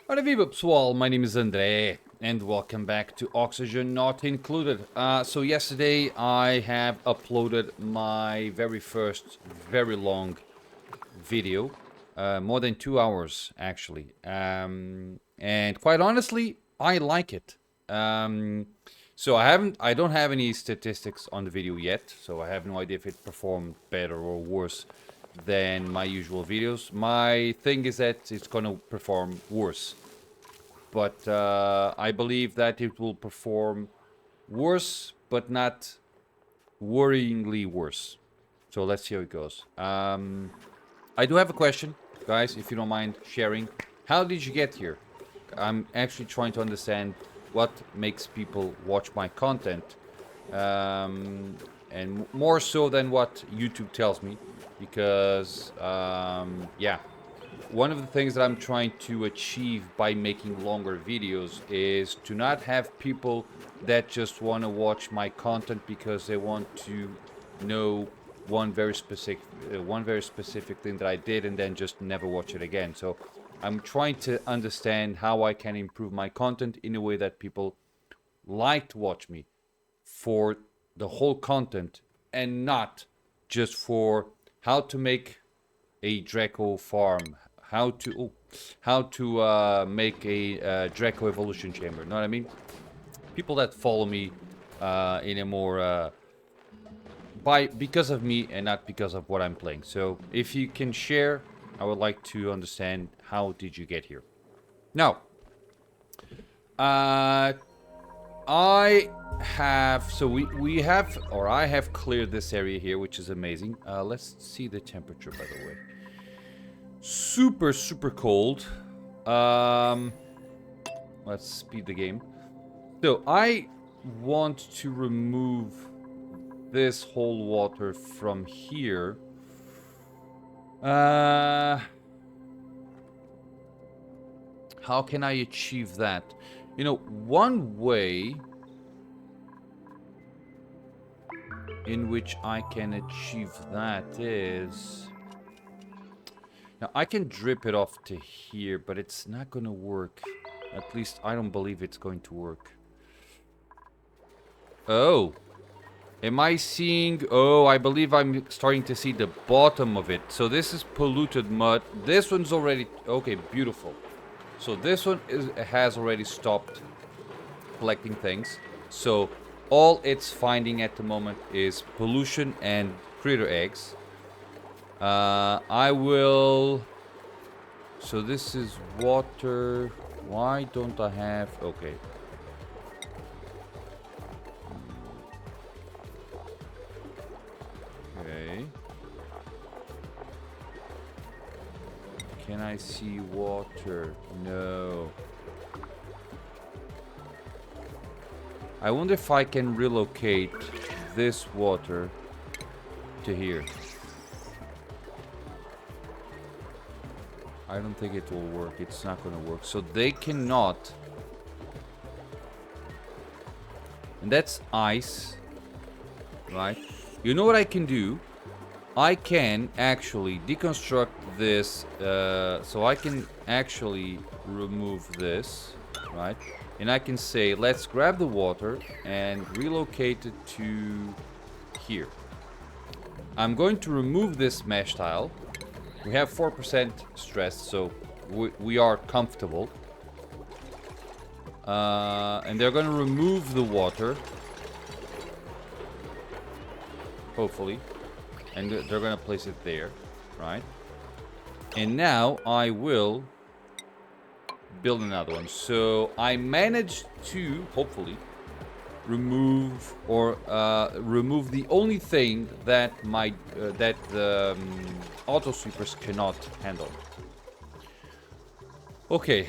Ora viva pessoal, my name is André and welcome back to Oxygen Not Included. So yesterday I have uploaded my very first very long video, more than 2 hours actually, and quite honestly I like it. So I don't have any statistics on the video yet, so I have no idea if it performed better or worse than my usual videos. My thing is that it's gonna perform worse, but I believe that it will perform worse, but not worryingly worse. So let's see how it goes. I do have a question, guys, if you don't mind sharing. How did you get here? I'm actually trying to understand what makes people watch my content, and more so than what YouTube tells me, because yeah, one of the things that I'm trying to achieve by making longer videos is to not have people that just want to watch my content because they want to know one very specific thing that I did and then just never watch it again. So I'm trying to understand how I can improve my content in a way that people like to watch me for the whole content and not just for how to make a Draco farm, how to make a Draco evolution chamber. Know what I mean? People that follow me in a more because of me and not because of what I'm playing. So if you can share, I would like to understand how did you get here. Now, I have we have, or I have cleared this area here, which is amazing. Let's see the temperature, by the way. Super cold. Let's speed the game. So I want to remove this whole water from here. How can I achieve that? You know, one way in which I can achieve that is... Now, I can drip it off to here, but it's not gonna work. At least, I don't believe it's going to work. Oh. Am I seeing... Oh, I believe I'm starting to see the bottom of it. So this is polluted mud. This one's already... Okay, beautiful. So this one has already stopped collecting things. So all it's finding at the moment is pollution and critter eggs. I will... So this is water. Why don't I have... Okay. Okay. Can I see water? No. I wonder if I can relocate this water to here. I don't think it will work. It's not going to work. So they cannot. And that's ice. Right? You know what I can do? I can actually deconstruct this. So I can actually remove this. Right? And I can say, let's grab the water and relocate it to here. I'm going to remove this mesh tile. We have 4% stress, so we are comfortable. And they're going to remove the water. Hopefully. And they're going to place it there, right? And now I will build another one. So I managed to, hopefully, remove the only thing that the auto sweepers cannot handle. Okay,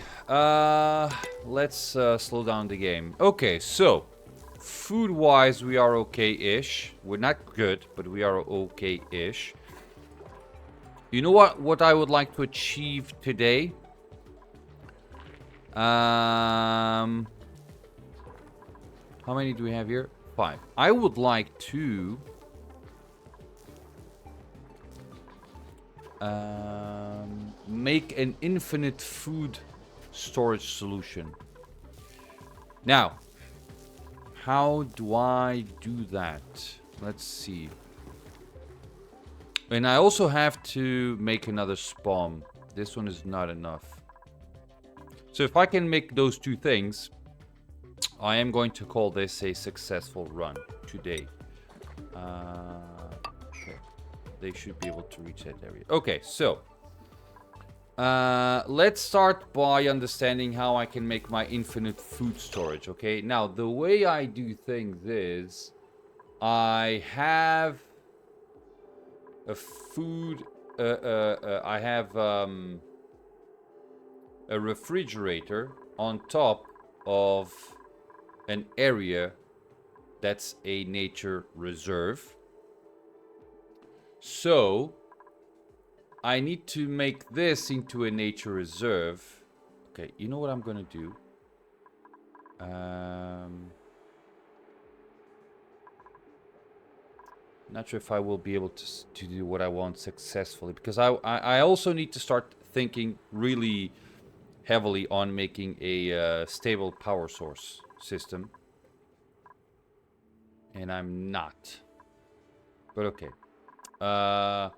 let's slow down the game. Okay, so food wise we are okay-ish. We're not good, but we are okay-ish. You know what I would like to achieve today? How many do we have here? 5. I would like to make an infinite food storage solution. Now, how do I do that? Let's see. And I also have to make another spawn. This one is not enough. So if I can make those two things, I am going to call this a successful run today. Okay. They should be able to reach that area. Okay, so let's start by understanding how I can make my infinite food storage. Okay, now the way I do things is I have a food. I have a refrigerator on top of an area that's a nature reserve. So I need to make this into a nature reserve. Okay, you know what I'm gonna do? Not sure if I will be able to do what I want successfully, because I also need to start thinking really heavily on making a stable power source system. And I'm not. But okay. Okay.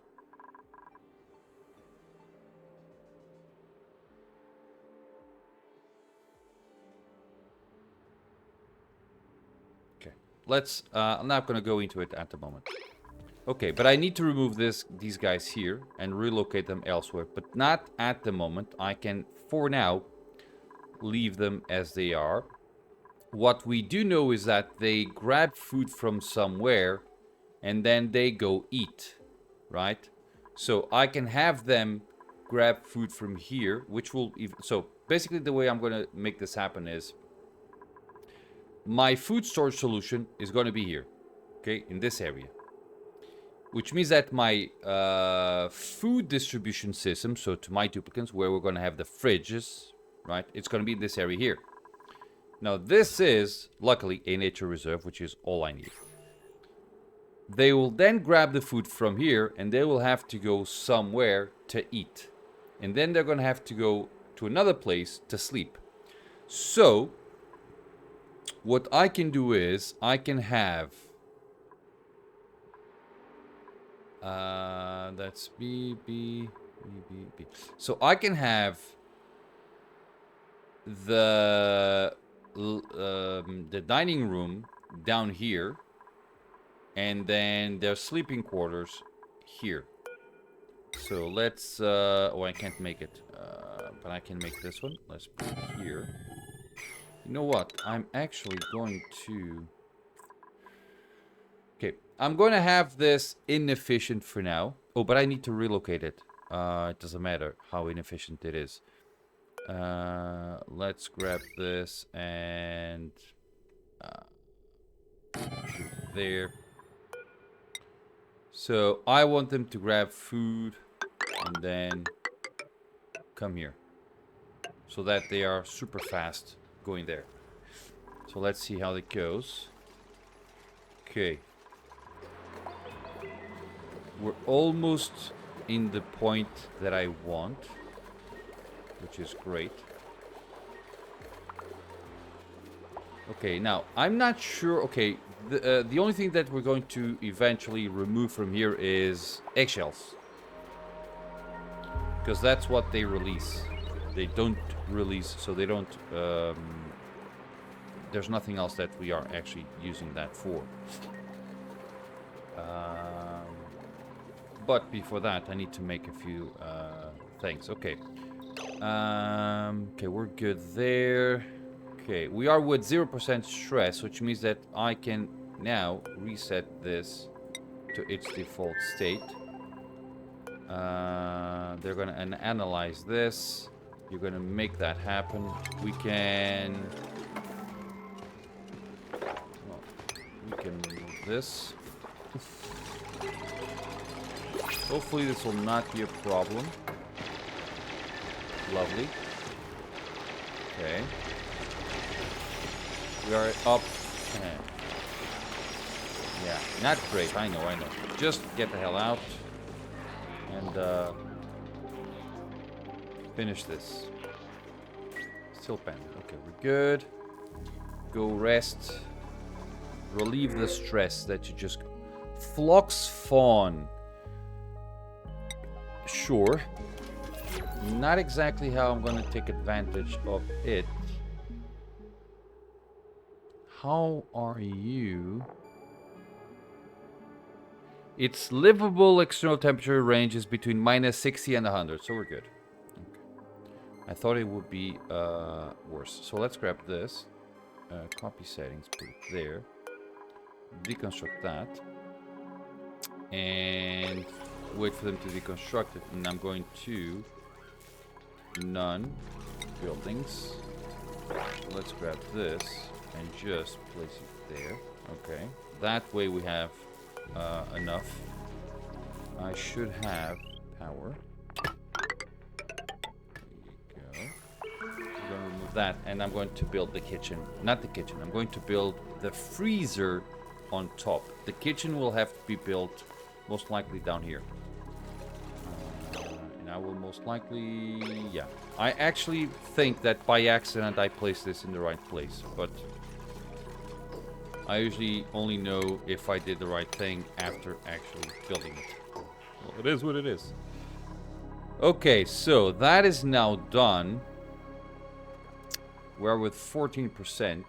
Let's I'm not gonna go into it at the moment. Okay, but I need to remove these guys here and relocate them elsewhere, but not at the moment. I can, for now, leave them as they are. What we do know is that they grab food from somewhere and then they go eat, right? So I can have them grab food from here, which will... So basically the way I'm going to make this happen is my food storage solution is going to be here, okay, in this area. Which means that my food distribution system, so to my duplicants, where we're going to have the fridges, right? It's going to be in this area here. Now, this is, luckily, a nature reserve, which is all I need. They will then grab the food from here, and they will have to go somewhere to eat. And then they're going to have to go to another place to sleep. So, what I can do is, I can have... that's B. So I can have the dining room down here, and then their sleeping quarters here. So let's oh, I can't make it, but I can make this one. Let's put it here. You know what? I'm actually going to... Okay, I'm going to have this inefficient for now. Oh, but I need to relocate it. It doesn't matter how inefficient it is. Let's grab this and there. So I want them to grab food and then come here, so that they are super fast going there. So let's see how it goes. Okay. We're almost in the point that I want, which is great. Okay, now, I'm not sure... Okay, the only thing that we're going to eventually remove from here is eggshells. Because that's what they release. They don't release, so they don't... there's nothing else that we are actually using that for. But before that, I need to make a few things. Okay. Okay, we're good there. Okay, we are with 0% stress, which means that I can now reset this to its default state. They're going to analyze this. You're going to make that happen. We can... Well, we can remove this. Hopefully this will not be a problem. Lovely. Okay. We are up. Yeah, not great. I know. Just get the hell out. And finish this. Still pending. Okay, we're good. Go rest. Relieve the stress that you just... Phlox Fawn. Sure. Not exactly how I'm going to take advantage of it. How are you? Its livable external temperature range is between -60 and 100, so we're good. Okay. I thought it would be worse. So let's grab this. Copy settings, put it there. Deconstruct that. And wait for them to deconstruct it. And I'm going to none buildings. So let's grab this and just place it there. Okay. That way we have enough. I should have power. There you go. I'm going to remove that, and I'm going to build the kitchen. Not the kitchen. I'm going to build the freezer on top. The kitchen will have to be built most likely down here. And I will most likely... Yeah. I actually think that by accident I placed this in the right place, but... I usually only know if I did the right thing after actually building it. Well, it is what it is. Okay, so that is now done. We're with 14%.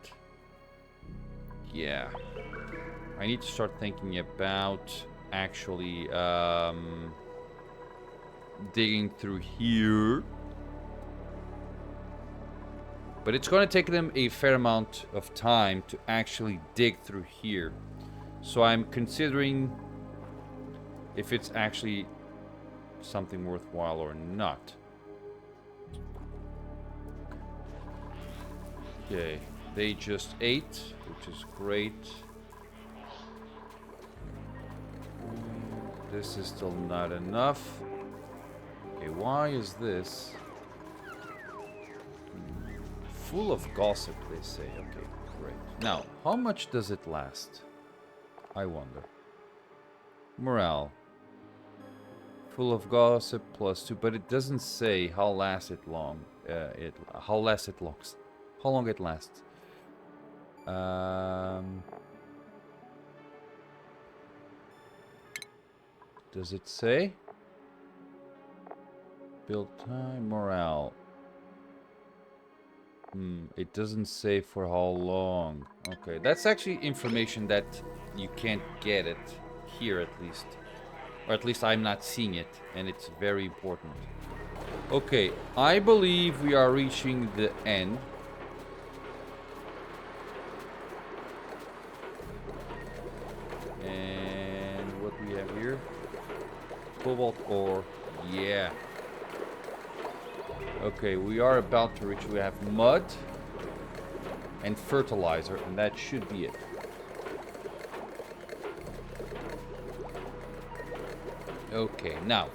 Yeah. I need to start thinking about actually digging through here. But it's going to take them a fair amount of time to actually dig through here. So I'm considering if it's actually something worthwhile or not. Okay, they just ate, which is great. This is still not enough. Okay, why is this? Full of gossip, they say. Okay, great. Now, how much does it last? I wonder. Morale. Full of gossip +2, but it doesn't say how long it lasts. Does it say? Build time, morale. It doesn't say for how long. Okay, that's actually information that you can't get it here at least. Or at least I'm not seeing it, and it's very important. Okay, I believe we are reaching the end. And what do we have here? Cobalt ore. Yeah. Okay, we are about to reach. We have mud and fertilizer, and that should be it. Okay, now.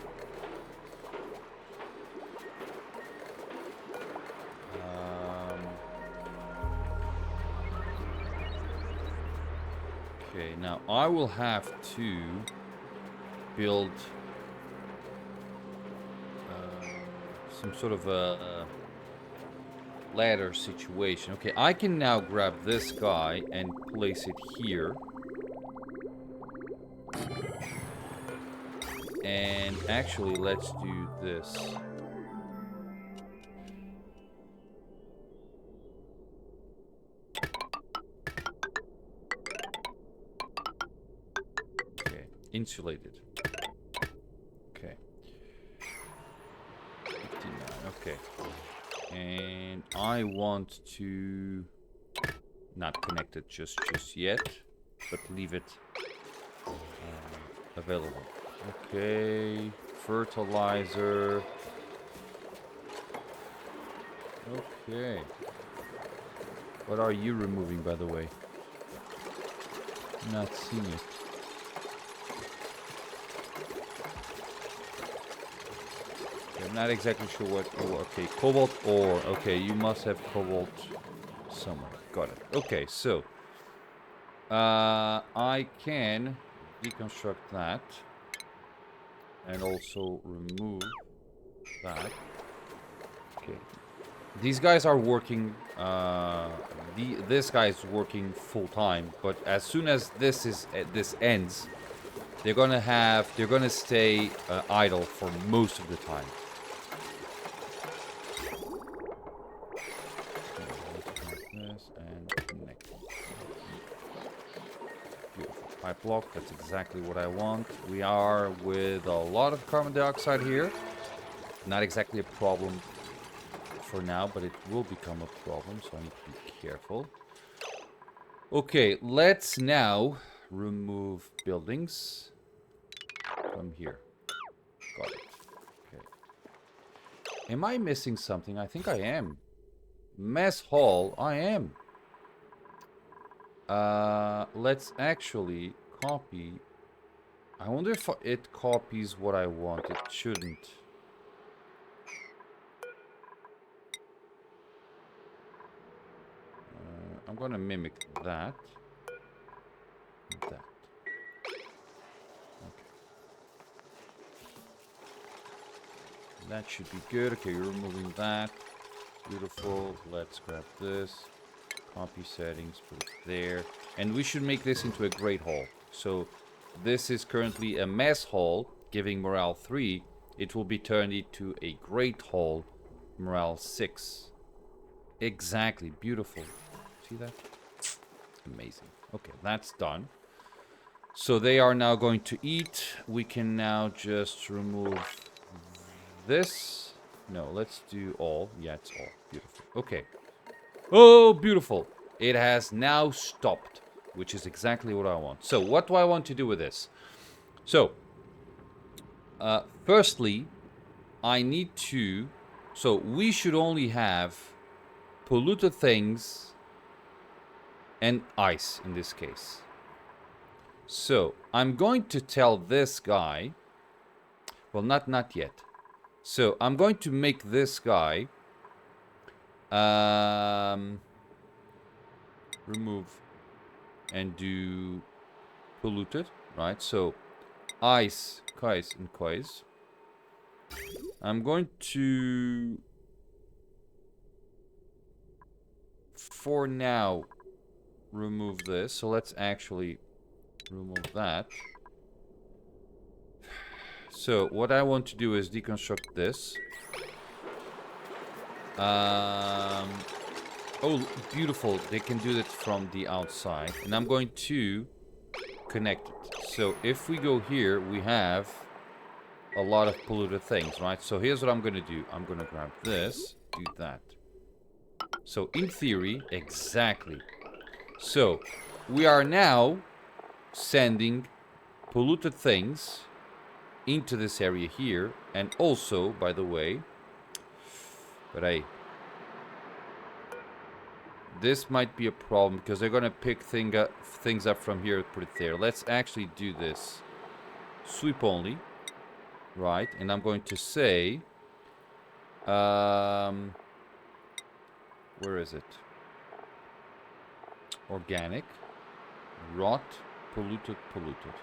Okay, now I will have to build some sort of a ladder situation. Okay, I can now grab this guy and place it here. And actually, let's do this. Okay, insulated. Okay. 59, okay. And I want to not connect it just yet, but leave it available. Okay, fertilizer. Okay. What are you removing, by the way? Not seeing it. I'm not exactly sure what. Oh, okay, cobalt ore. Okay, you must have cobalt somewhere. Got it. Okay, so I can deconstruct that and also remove that. Okay, These guys are working. This guy is working full time, but as soon as this ends, they're gonna stay idle for most of the time. This and connect. Beautiful pipe block. That's exactly what I want. We are with a lot of carbon dioxide here. Not exactly a problem for now, but it will become a problem, so I need to be careful. Okay, let's now remove buildings from here. Got it. Okay. Am I missing something? I think I am. Mess hall, I am. Let's actually copy. I wonder if it copies what I want. It shouldn't. I'm gonna mimic that. That. Okay. That should be good. Okay, you're removing that. Beautiful. Let's grab this. Copy settings, put it there. And we should make this into a great hall. So this is currently a mess hall, giving morale 3. It will be turned into a great hall, morale 6. Exactly. Beautiful. See that? Amazing. Okay, that's done. So they are now going to eat. We can now just remove this. No, let's do all. Yeah, it's all. Beautiful. Okay. Oh, beautiful. It has now stopped, which is exactly what I want. So what do I want to do with this? So, firstly, I need to... So we should only have polluted things and ice in this case. So I'm going to tell this guy, well, not yet. So I'm going to make this guy remove and do polluted, right? So ice, kais, and kais. I'm going to, for now, remove this. So let's actually remove that. So what I want to do is deconstruct this. Oh, beautiful. They can do that from the outside. And I'm going to connect it. So if we go here, we have a lot of polluted things, right? So here's what I'm going to do. I'm going to grab this, do that. So in theory, exactly. So we are now sending polluted things into this area here. And also, by the way, but this might be a problem because they're going to pick things up from here and put it there. Let's actually do this. Sweep only. Right. And I'm going to say... where is it? Organic. Rot. Polluted. Polluted.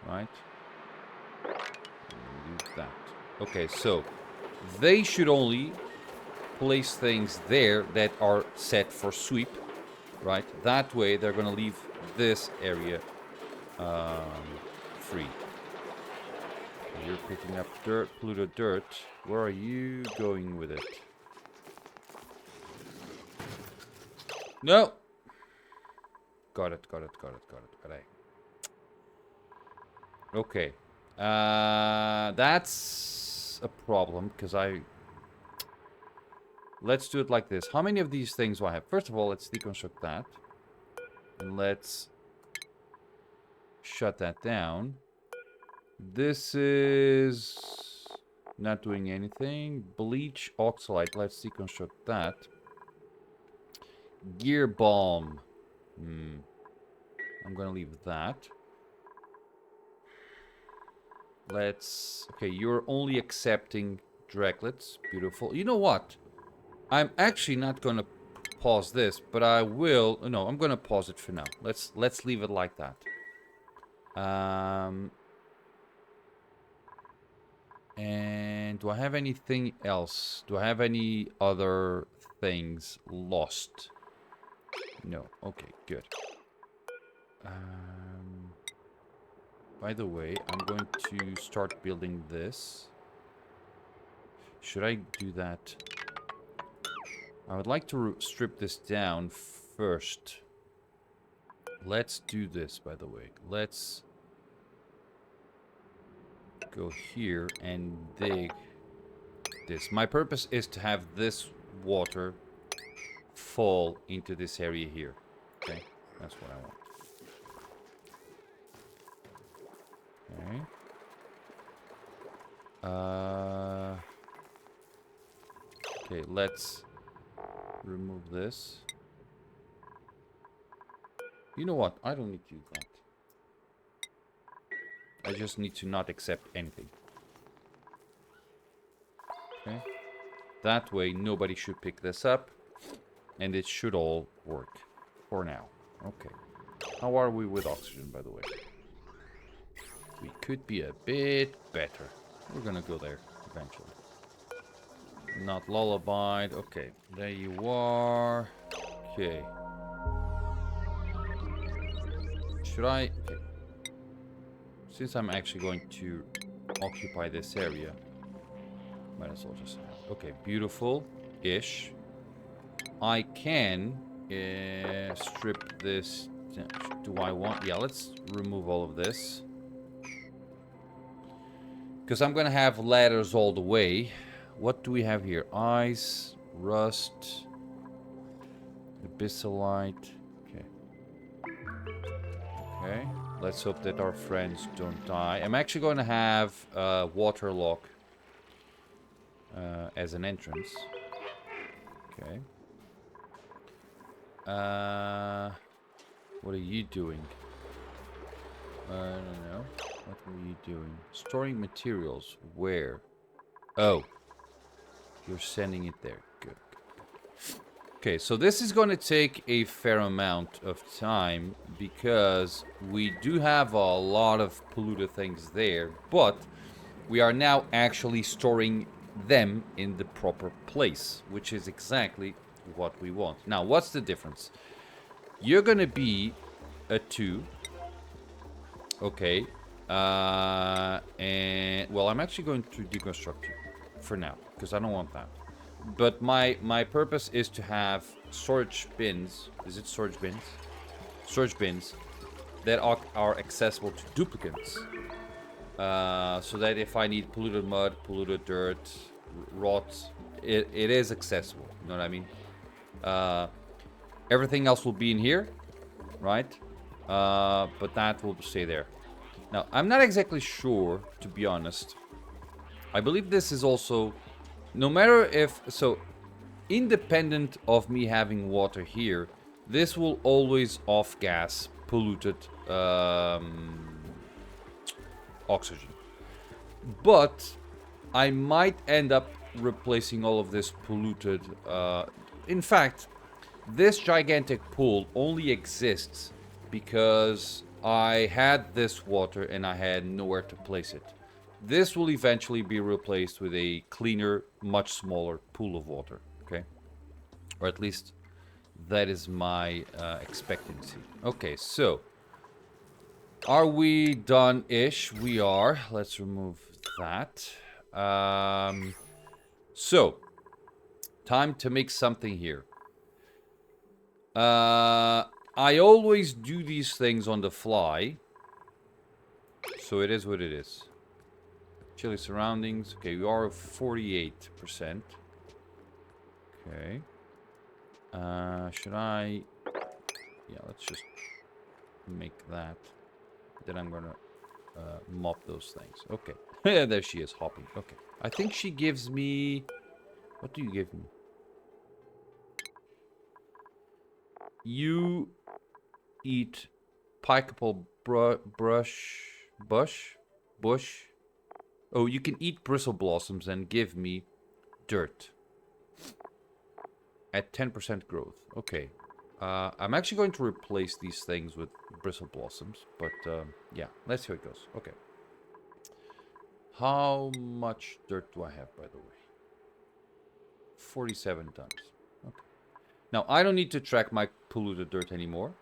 Right. Use that. Okay, so... They should only... place things there that are set for sweep, right? That way they're gonna leave this area free. You're picking up dirt, polluted dirt. Where are you going with it? No! Got it. Okay. That's a problem, because let's do it like this. How many of these things do I have? First of all, let's deconstruct that. And let's shut that down. This is not doing anything. Bleach, oxalite. Let's deconstruct that. Gear balm. I'm gonna leave that. Let's... Okay, you're only accepting draglets. Beautiful. You know what? I'm actually not going to pause this, but I will... No, I'm going to pause it for now. Let's leave it like that. And do I have anything else? Do I have any other things lost? No. Okay, good. By the way, I'm going to start building this. Should I do that? I would like to strip this down first. Let's do this, by the way. Let's go here and dig this. My purpose is to have this water fall into this area here. Okay, that's what I want. Okay. Okay, let's remove this. You know what? I don't need to do that. I just need to not accept anything. Okay. That way, nobody should pick this up. And it should all work. For now. Okay. How are we with oxygen, by the way? We could be a bit better. We're gonna go there eventually. Not lullabied. Okay. There you are. Okay. Should I... Okay. Since I'm actually going to occupy this area, might as well just have... Okay, beautiful-ish. I can strip this... Do I want... Yeah, let's remove all of this. Because I'm going to have ladders all the way. What do we have here? Ice, rust, abyssalite. Okay. Okay. Let's hope that our friends don't die. I'm actually going to have a water lock as an entrance. Okay. What are you doing? I don't know. What were you doing? Storing materials. Where? Oh. You're sending it there. Good. Okay, so this is going to take a fair amount of time because we do have a lot of polluted things there, but we are now actually storing them in the proper place, which is exactly what we want. Now, what's the difference? You're going to be a 2. Okay. And, well, I'm actually going to deconstruct you for now because I don't want that. But my purpose is to have storage bins. Is it storage bins? Storage bins that are accessible to duplicants. So that if I need polluted mud, polluted dirt, rot, it is accessible. You know what I mean? Everything else will be in here, right? But that will stay there. Now, I'm not exactly sure, to be honest. I believe this is also... No matter if... So, independent of me having water here, this will always off-gas polluted oxygen. But I might end up replacing all of this polluted... in fact, this gigantic pool only exists because I had this water and I had nowhere to place it. This will eventually be replaced with a cleaner, much smaller pool of water, okay? Or at least that is my expectancy. Okay, so are we done-ish? We are. Let's remove that. So, time to make something here. I always do these things on the fly. So it is what it is. Chilly surroundings. Okay, we are 48%. Okay. Should I... Yeah, let's just make that. Then I'm gonna mop those things. Okay. There she is, hopping. Okay. I think she gives me... What do you give me? You eat pikeable bush. Oh, you can eat bristle blossoms and give me dirt. At 10% growth. Okay. I'm actually going to replace these things with bristle blossoms. But, yeah. Let's see how it goes. Okay. How much dirt do I have, by the way? 47 tons. Okay. Now, I don't need to track my polluted dirt anymore.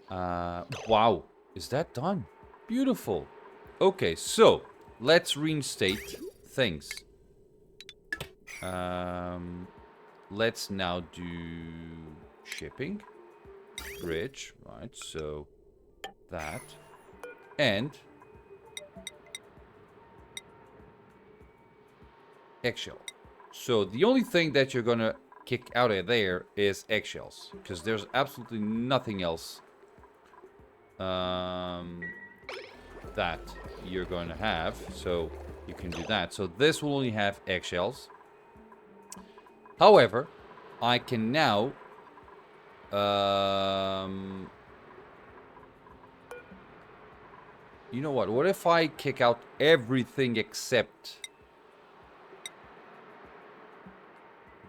Wow. Is that done? Beautiful. Okay, so let's reinstate things. Let's now do shipping. Bridge, right? So that. And eggshell. So the only thing that you're gonna kick out of there is eggshells, because there's absolutely nothing else that you're going to have, so you can do that. So this will only have eggshells. However, I can now you know what if I kick out everything except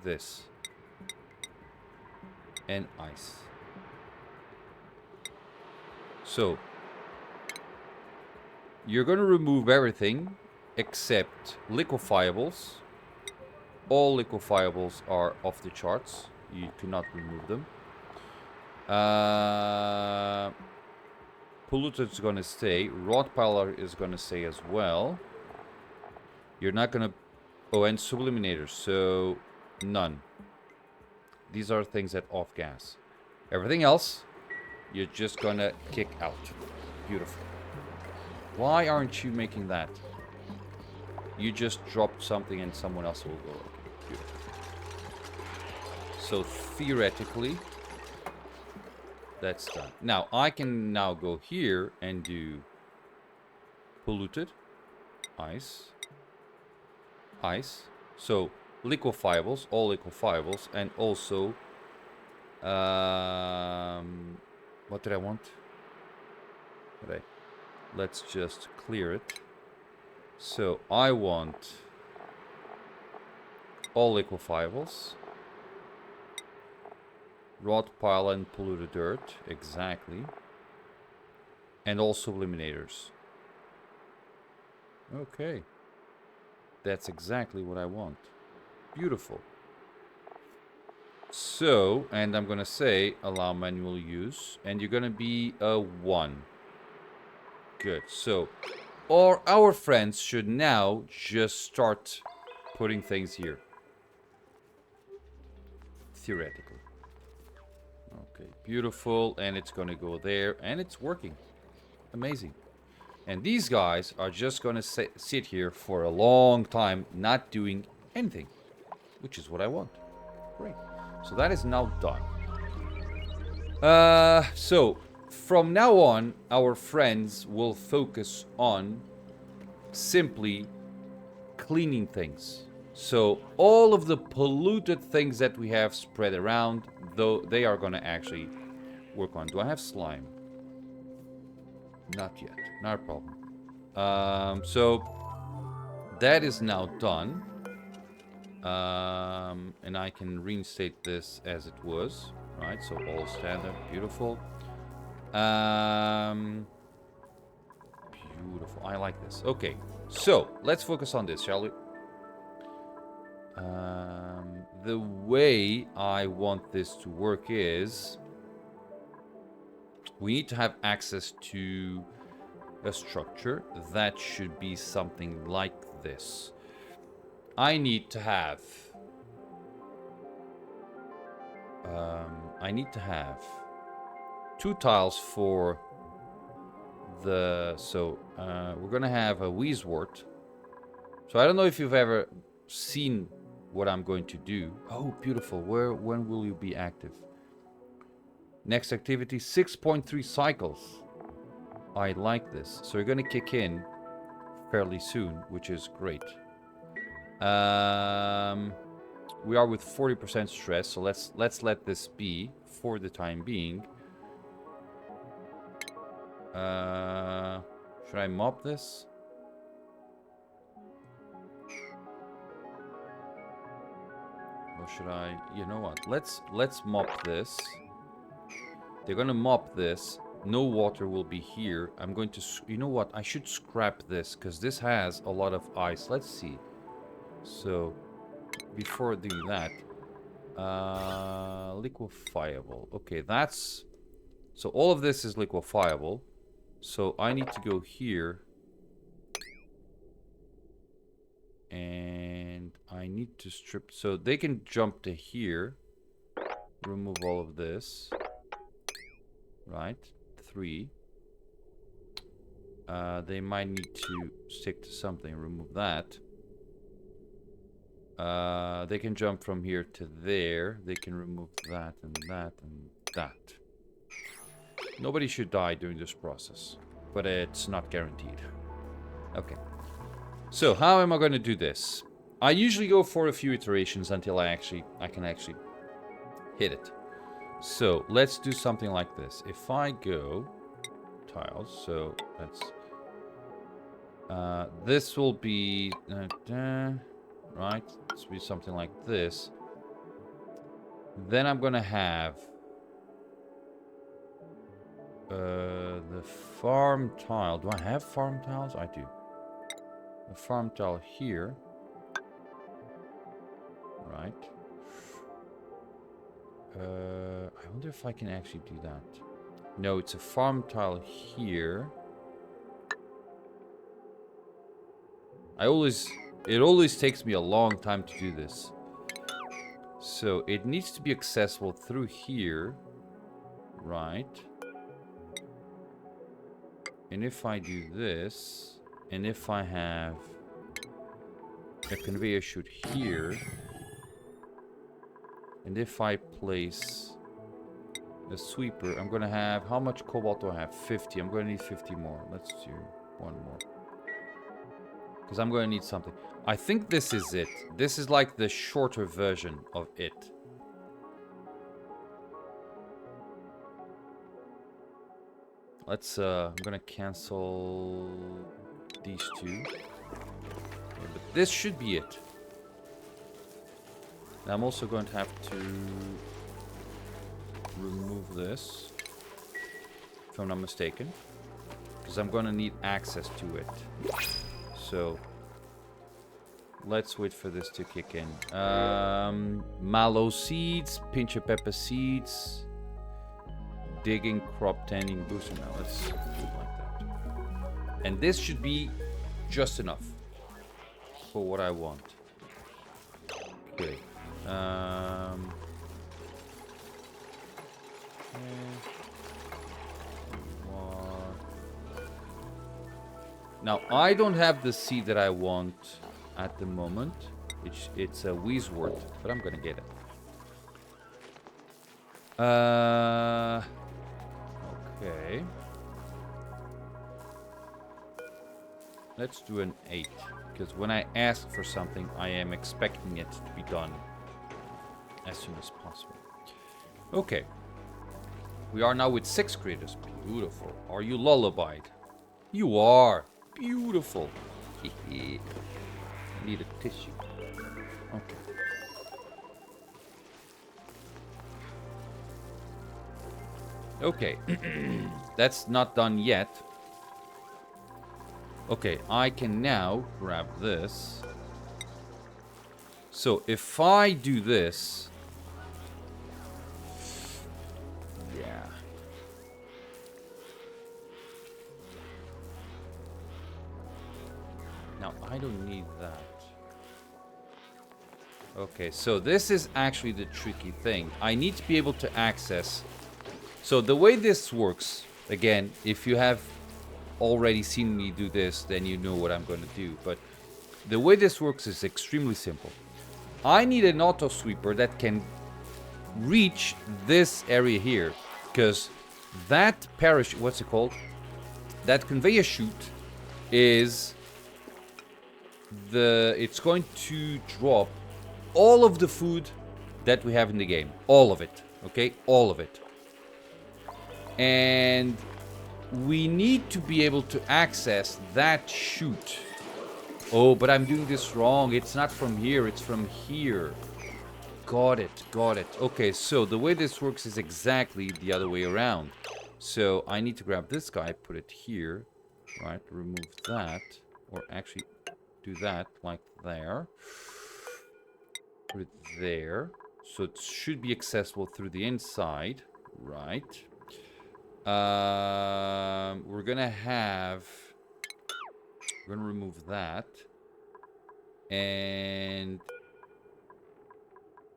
this and ice? So you're going to remove everything except liquefiables. All liquefiables are off the charts. You cannot remove them. Polluted is going to stay. Rod piler is going to stay as well. You're not going to... Oh, and subliminators. So, none. These are things that off gas. Everything else, you're just going to kick out. Beautiful. Why aren't you making that? You just dropped something and someone else will go. Okay, beautiful. So theoretically, that's done. Now, I can now go here and do polluted, ice, ice. So liquefiables, all liquefiables, and also, what did I want? Okay, let's just clear it. So I want all liquefiables, rot pile and polluted dirt, exactly, and all subliminators. Okay, that's exactly what I want. Beautiful. So, and I'm gonna say allow manual use, and you're gonna be a 1. Good. So, our friends should now just start putting things here. Theoretically. Okay, beautiful. And it's going to go there. And it's working. Amazing. And these guys are just going to sit here for a long time, not doing anything. Which is what I want. Great. So that is now done. So from now on, our friends will focus on simply cleaning things. So all of the polluted things that we have spread around, though, they are going to actually work on. Do I have slime? Not yet. Not a problem. So that is now done. And I can reinstate this as it was. Right, so all standard. Beautiful. Beautiful. I like this. Okay, so let's focus on this, shall we? The way I want this to work is we need to have access to a structure that should be something like this. I need to have two tiles for the... So we're gonna have a Wheezewort. So I don't know if you've ever seen what I'm going to do. Oh, beautiful. When will you be active? Next activity, 6.3 cycles. I like this. So you're going to kick in fairly soon, which is great. We are with 40% stress, so let's let this be for the time being. Should I mop this? Or should I... You know what? Let's mop this. They're gonna mop this. No water will be here. I'm going to... You know what? I should scrap this, because this has a lot of ice. Let's see. So, before doing that... liquefiable. Okay, that's... So, all of this is liquefiable. So, I need to go here. And I need to strip... So, they can jump to here. Remove all of this. Right. 3. They might need to stick to something. Remove that. They can jump from here to there. They can remove that and that and that. Nobody should die during this process. But it's not guaranteed. Okay. So, how am I going to do this? I usually go for a few iterations until I can actually hit it. So, let's do something like this. If I go... Tiles, so let's... this will be... right? This will be something like this. Then I'm gonna have... the farm tile. Do I have farm tiles? I do. The farm tile here. Right. I wonder if I can actually do that. No, it's a farm tile here. It always takes me a long time to do this. So it needs to be accessible through here. Right. And if I do this, and if I have a conveyor chute here, and if I place a sweeper, I'm gonna have... How much cobalt do I have? 50. I'm gonna need 50 more. Let's do one more. Because I'm gonna need something. I think this is it. This is like the shorter version of it. Let's, I'm gonna cancel these two. Okay, but this should be it. And I'm also going to have to remove this, if I'm not mistaken, because I'm going to need access to it. So, let's wait for this to kick in. Mallow seeds, pinch of pepper seeds, digging, crop tending, booster. Now let's do it like that. And this should be just enough for what I want. Okay. Now, I don't have the seed that I want at the moment. It's a Weezwort, but I'm gonna get it. Okay. Let's do an 8. Because when I ask for something, I am expecting it to be done as soon as possible. Okay. We are now with 6 creators. Beautiful. Are you lullabied? You are. Beautiful. Need a tissue. Okay. Okay. That's not done yet. Okay, I can now grab this. So if I do this... Yeah. Now, I don't need that. Okay, so this is actually the tricky thing. I need to be able to access... So the way this works, again, if you have already seen me do this, then you know what I'm going to do. But the way this works is extremely simple. I need an auto sweeper that can reach this area here, because that parachute, what's it called? That conveyor chute is it's going to drop all of the food that we have in the game. All of it. Okay? All of it. And we need to be able to access that chute. Oh, but I'm doing this wrong. It's not from here. It's from here. Got it. Got it. Okay, so the way this works is exactly the other way around. So I need to grab this guy, put it here, right? Remove that, or actually do that like there. Put it there. So it should be accessible through the inside, right? We're gonna remove that. And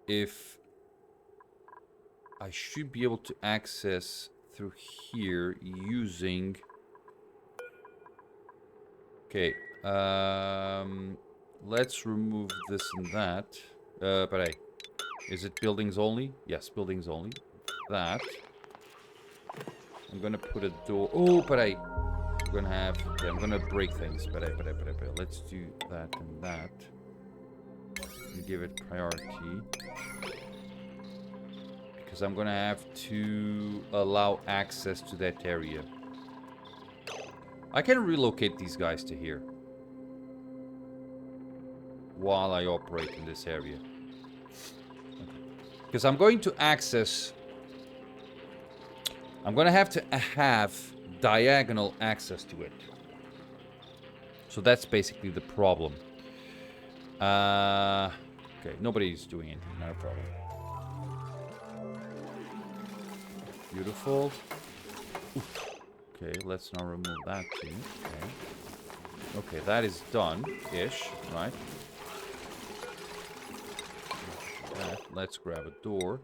if I should be able to access through here using... Okay, let's remove this and that. Peraí. Is it buildings only? Yes, buildings only. That. I'm gonna put a door... Oh, peraí. I'm gonna have... Okay, I'm gonna break things. Peraí. Let's do that and that. And give it priority. Because I'm gonna have to allow access to that area. I can relocate these guys to here while I operate in this area. Because I'm going to access... I'm going to have diagonal access to it. So that's basically the problem. Okay, nobody's doing it. Not a problem. Beautiful. Oof. Okay, let's now remove that too. Okay, that is done-ish, right? Let's grab a door.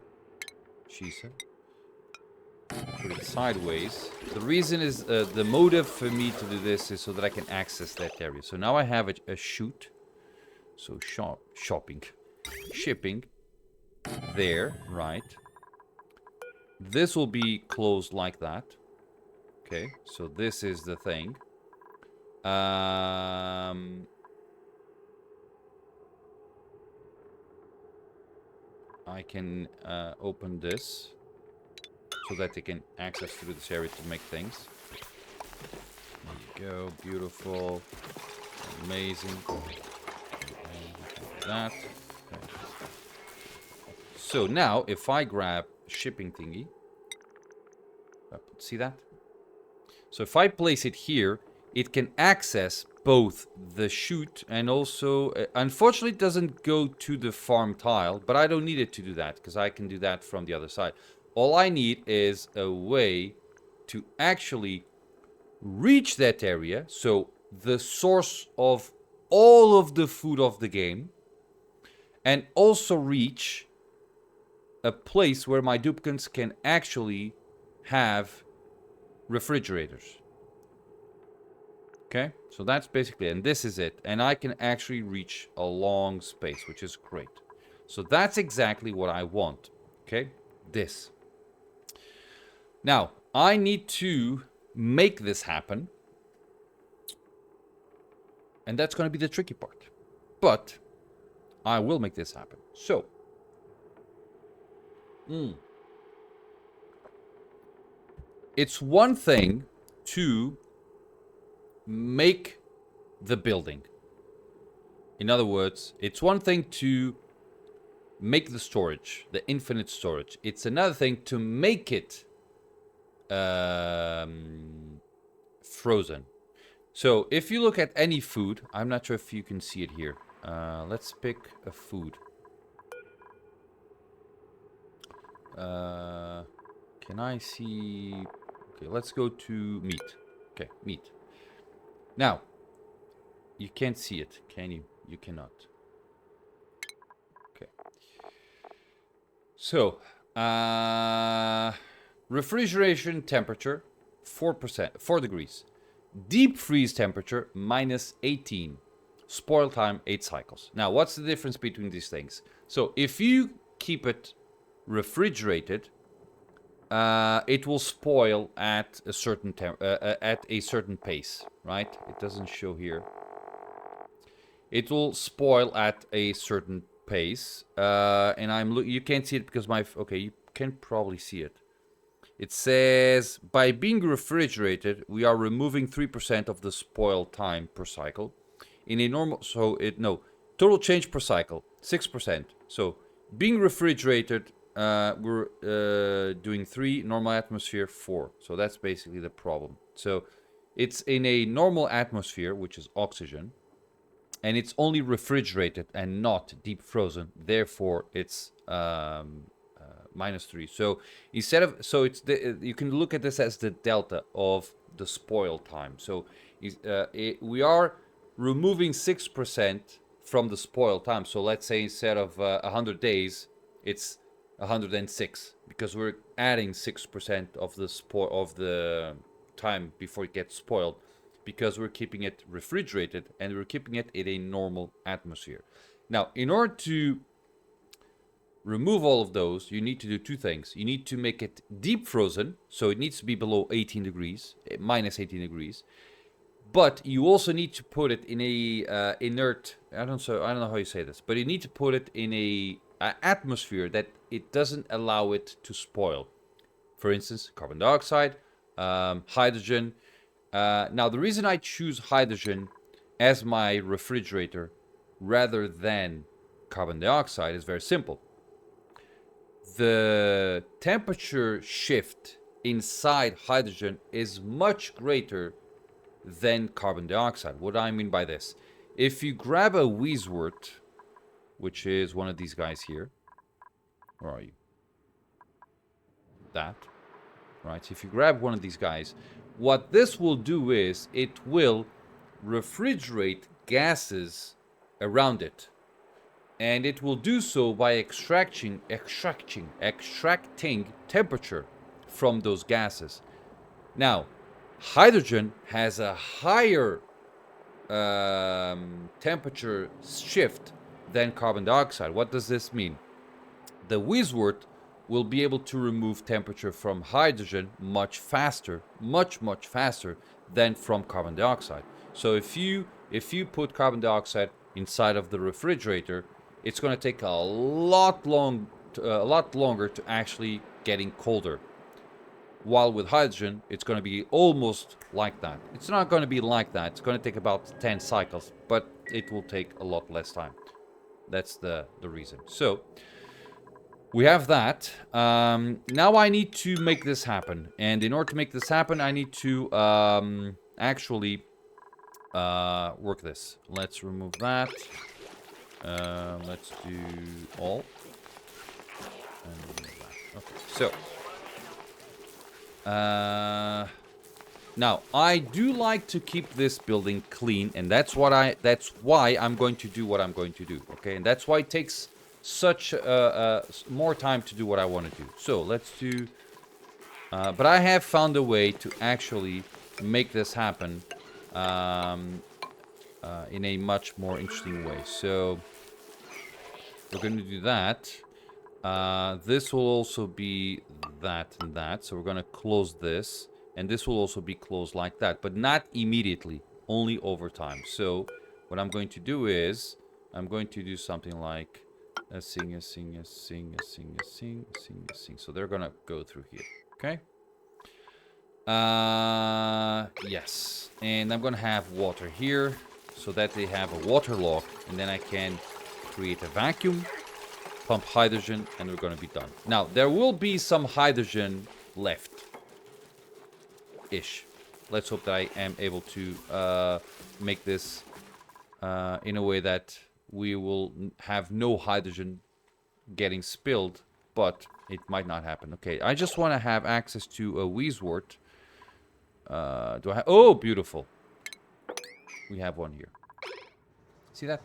Shisa. Put it sideways. The reason is, the motive for me to do this is so that I can access that area. So now I have a chute. So shipping. There, right. This will be closed like that. Okay, so this is the thing. I can open this so that they can access through this area to make things. There you go, beautiful, amazing. That. Okay. So now, if I grab shipping thingy, see that? So if I place it here, it can access both the chute and also... unfortunately, it doesn't go to the farm tile, but I don't need it to do that, because I can do that from the other side. All I need is a way to actually reach that area, so the source of all of the food of the game, and also reach a place where my duplicants can actually have refrigerators. Okay, so that's basically it. And this is it. And I can actually reach a long space, which is great. So that's exactly what I want. Okay, this. Now, I need to make this happen. And that's going to be the tricky part. But I will make this happen. So. It's one thing to make the building. In other words, it's one thing to make the storage, the infinite storage. It's another thing to make it frozen. So if you look at any food, I'm not sure if you can see it here. Let's pick a food. Can I see... Okay, let's go to meat. Okay, meat. Now, you can't see it, can you? You cannot. Okay. So, refrigeration temperature, 4 degrees. Deep freeze temperature, -18. Spoil time, 8 cycles. Now, what's the difference between these things? So, if you keep it refrigerated, it will spoil at a certain pace, right? It doesn't show here. It will spoil at a certain pace, and you can't see it because okay, you can probably see it. It says by being refrigerated, we are removing 3% of the spoil time per cycle. In a normal, total change per cycle 6%. So being refrigerated we're doing 3, normal atmosphere 4. So that's basically the problem. So it's in a normal atmosphere, which is oxygen, and it's only refrigerated and not deep frozen. Therefore, it's -3. So instead of it's you can look at this as the delta of the spoil time. So we are removing 6% from the spoil time. So let's say instead of 100 days, it's 106 because we're adding 6% of the time before it gets spoiled, because we're keeping it refrigerated and we're keeping it in a normal atmosphere. Now, in order to remove all of those, you need to do 2 things. You need to make it deep frozen, so it needs to be below 18 degrees, minus 18 degrees. But you also need to put it in a inert, I don't know how you say this, but you need to put it in a atmosphere that it doesn't allow it to spoil. For instance, carbon dioxide, hydrogen. Now, the reason I choose hydrogen as my refrigerator rather than carbon dioxide is very simple. The temperature shift inside hydrogen is much greater than carbon dioxide. What do I mean by this? If you grab a Weiswort, which is one of these guys here, where are you? That. Right, so if you grab one of these guys, what this will do is it will refrigerate gases around it. And it will do so by extracting temperature from those gases. Now, hydrogen has a higher temperature shift than carbon dioxide. What does this mean? The Weiswort will be able to remove temperature from hydrogen much faster than from carbon dioxide. So if you put carbon dioxide inside of the refrigerator, it's going to take a lot longer to actually getting colder. While with hydrogen, it's going to be almost like that. It's not going to be like that. It's going to take about 10 cycles, but it will take a lot less time. That's the reason. So we have that. Now I need to make this happen. And in order to make this happen, I need to actually work this. Let's remove that. Let's do all. And remove that. Okay, so. Now, I do like to keep this building clean, and that's why I'm going to do what I'm going to do, okay? And that's why it takes such more time to do what I want to do. So, let's do... but I have found a way to actually make this happen in a much more interesting way. So, we're going to do that. This will also be that and that. So we're going to close this. And this will also be closed like that. But not immediately. Only over time. So what I'm going to do is... I'm going to do something like... a sing, a sing, a sing, a sing, a sing, a sing, a sing. So they're going to go through here. Okay? Yes. And I'm going to have water here. So that they have a water lock. And then I can create a vacuum. Pump hydrogen, and we're going to be done. Now, there will be some hydrogen left-ish. Let's hope that I am able to make this in a way that we will have no hydrogen getting spilled, but it might not happen. Okay, I just want to have access to a Weiswort. Do I have... Oh, beautiful. We have one here. See that?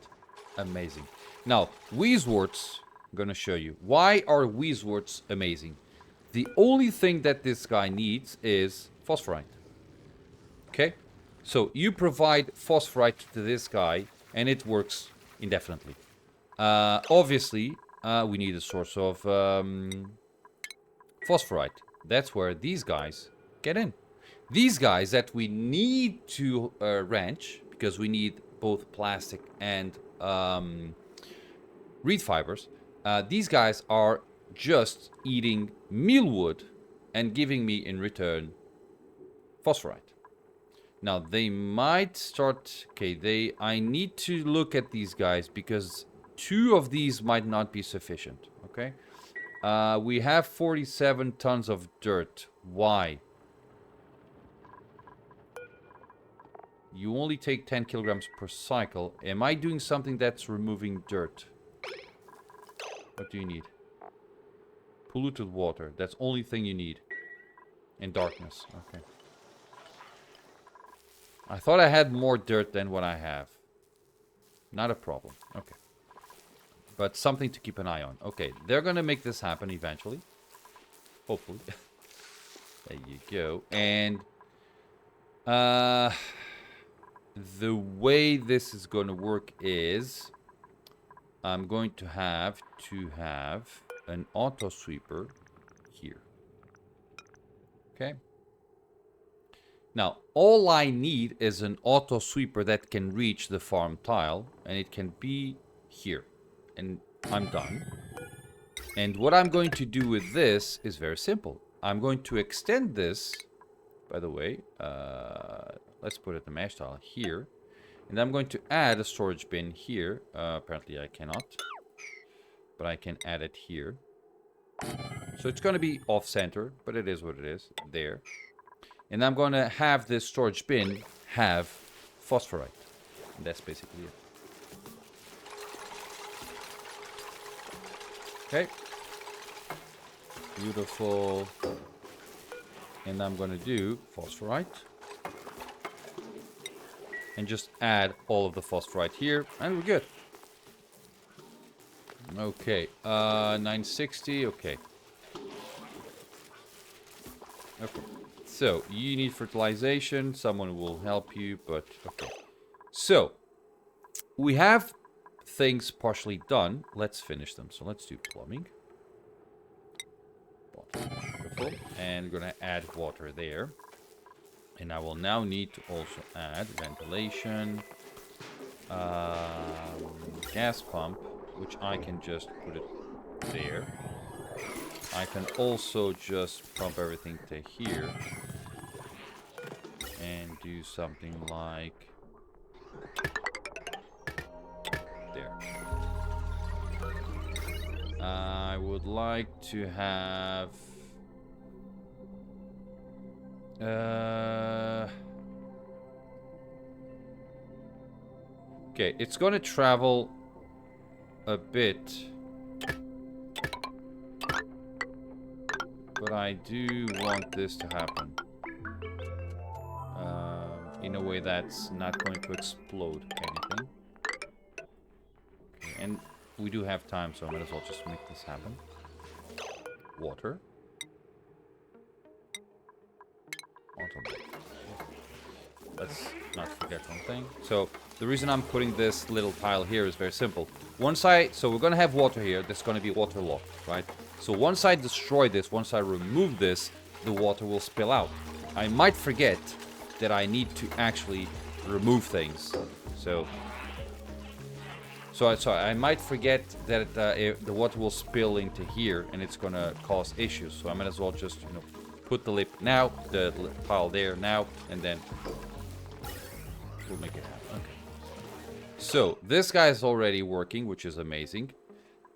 Amazing. Now, Weisworts... I'm going to show you. Why are Weisworts amazing? The only thing that this guy needs is phosphorite. Okay? So you provide phosphorite to this guy and it works indefinitely. Obviously, we need a source of phosphorite. That's where these guys get in. These guys that we need to ranch, because we need both plastic and reed fibers. These guys are just eating mealwood and giving me in return phosphorite. Now they might start... Okay, I need to look at these guys because 2 of these might not be sufficient. Okay, We have 47 tons of dirt. Why? You only take 10 kilograms per cycle. Am I doing something that's removing dirt? What do you need? Polluted water. That's the only thing you need. And darkness. Okay. I thought I had more dirt than what I have. Not a problem. Okay. But something to keep an eye on. Okay, they're gonna make this happen eventually. Hopefully. There you go. And the way this is gonna work is I'm going to have an auto sweeper here. Okay. Now, all I need is an auto sweeper that can reach the farm tile, and it can be here. And I'm done. And what I'm going to do with this is very simple. I'm going to extend this, by the way, let's put it the mesh tile here. And I'm going to add a storage bin here. Apparently I cannot, but I can add it here. So it's going to be off center, but it is what it is, there. And I'm going to have this storage bin have phosphorite. And that's basically it. Okay. Beautiful. And I'm going to do phosphorite. And just add all of the phosphorite here. And we're good. Okay. 960. Okay. Okay. So, you need fertilization. Someone will help you, but okay. So, we have things partially done. Let's finish them. So, let's do plumbing. Beautiful. And we're going to add water there. And I will now need to also add ventilation. Gas pump, which I can just put it there. I can also just pump everything to here. And do something like there. I would like to have okay, it's going to travel a bit, but I do want this to happen in a way that's not going to explode anything. Okay, and we do have time, so I might as well just make this happen. Water. Let's not forget one thing. So the reason I'm putting this little tile here is very simple. So we're gonna have water here. That's gonna be waterlogged, right? So once I destroy this, once I remove this, the water will spill out. I might forget that I need to actually remove things. So I might forget that the water will spill into here, and it's gonna cause issues. So I might as well just, you know, put the lip now, the tile there now, and then we'll make it happen. Okay. So this guy is already working, which is amazing.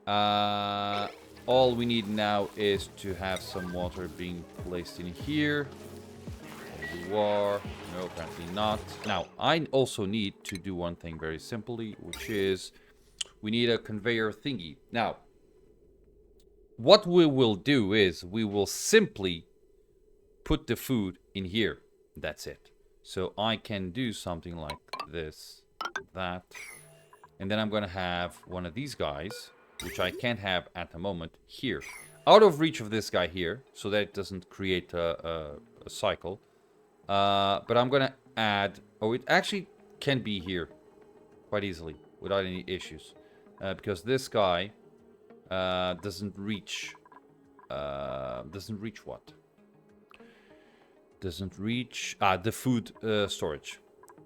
All we need now is to have some water being placed in here. There you are. No, apparently not. Now, I also need to do one thing very simply, which is we need a conveyor thingy. Now, what we will do is we will simply put the food in here. That's it. So I can do something like this, that, and then I'm going to have one of these guys, which I can't have at the moment, here. Out of reach of this guy here, so that it doesn't create a cycle. But I'm going to add... Oh, it actually can be here quite easily, without any issues. Because this guy doesn't reach... doesn't reach what? Doesn't reach... the food storage.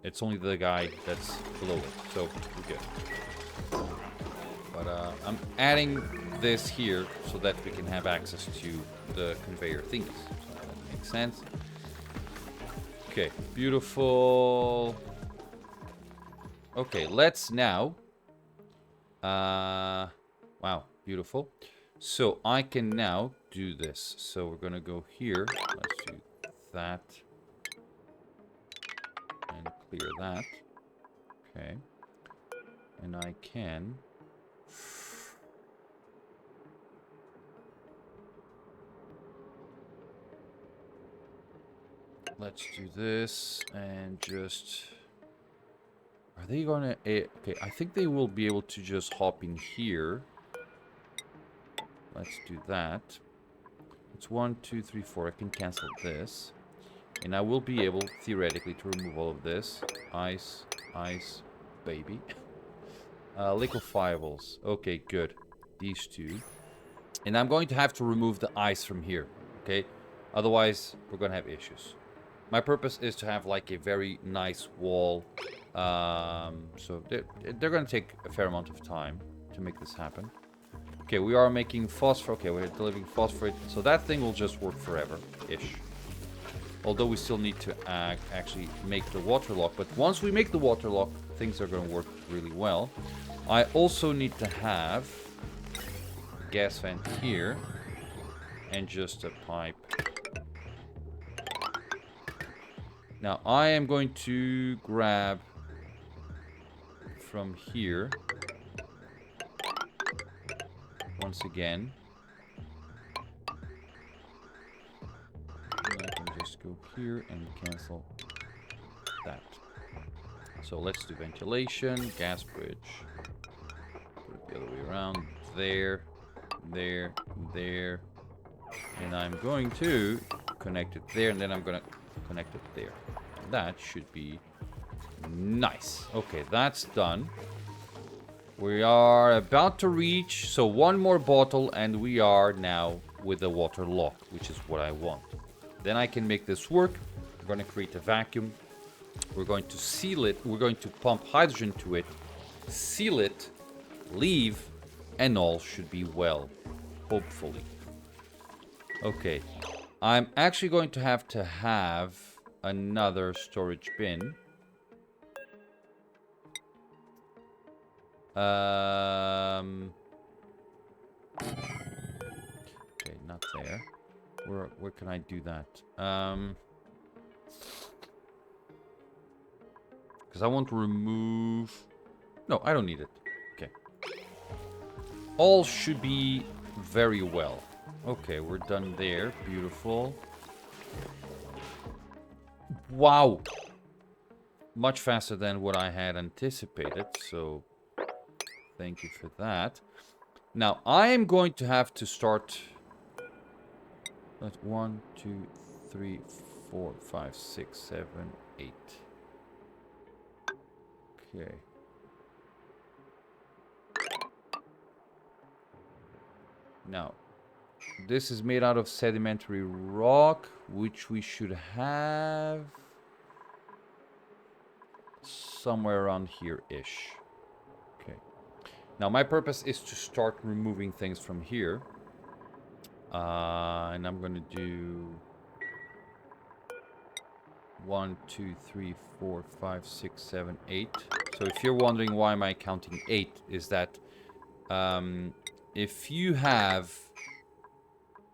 It's only the guy that's below it, so we're good. But I'm adding this here so that we can have access to the conveyor thingies. So that makes sense. Okay, beautiful. Okay, let's now... wow, beautiful. So I can now do this. So we're gonna go here. Let's do that. And clear that. Okay. And I can... Let's do this and just... Are they gonna... Okay, I think they will be able to just hop in here. Let's do that. It's 1, 2, 3, 4. I can cancel this. And I will be able, theoretically, to remove all of this. Ice, ice, baby. Liquefiables. Okay, good. These two. And I'm going to have to remove the ice from here. Okay? Otherwise, we're going to have issues. My purpose is to have like a very nice wall. So they're going to take a fair amount of time to make this happen. Okay, we are making phosphor. Okay, we're delivering phosphorate. So that thing will just work forever-ish. Although we still need to actually make the water lock. But once we make the water lock, things are going to work really well. I also need to have a gas vent here. And just a pipe. Now, I am going to grab from here. Once again. And I can just go here and cancel that. So let's do ventilation, gas bridge. Put it the other way around. There, there, there. And I'm going to connect it there, and then I'm going to connect it there. That should be nice. Okay, that's done. We are about to reach, so one more bottle, and we are now with the water lock, which is what I want. Then I can make this work. We're going to create a vacuum. We're going to seal it. We're going to pump hydrogen to it, seal it, leave, and all should be well, hopefully. Okay, I'm actually going to have another storage bin. Okay, not there. Where can I do that? Because I want to remove... No, I don't need it. Okay. All should be very well. Okay, we're done there. Beautiful. Wow. Much faster than what I had anticipated, so thank you for that. Now, I am going to have to start... That's 1, 2, 3, 4, 5, 6, 7, 8. Okay. Now, this is made out of sedimentary rock, which we should have somewhere around here-ish. Okay. Now, my purpose is to start removing things from here. And I'm going to do 1, 2, 3, 4, 5, 6, 7, 8. So if you're wondering why am I counting 8, is that if you have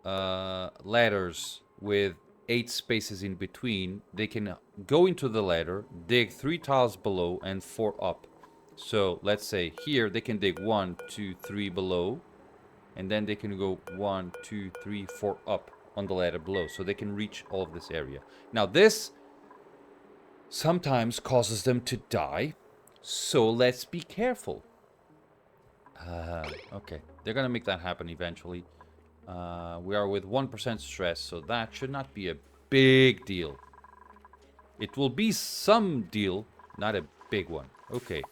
ladders with 8 spaces in between, they can go into the ladder, dig 3 tiles below and 4 up. So let's say here they can dig 1, 2, 3 below, and then they can go 1, 2, 3, 4 up on the ladder below, so they can reach all of this area. Now this sometimes causes them to die, so let's be careful. Okay, they're gonna make that happen eventually. We are with 1% stress, so that should not be a big deal. It will be some deal, not a big one. Okay.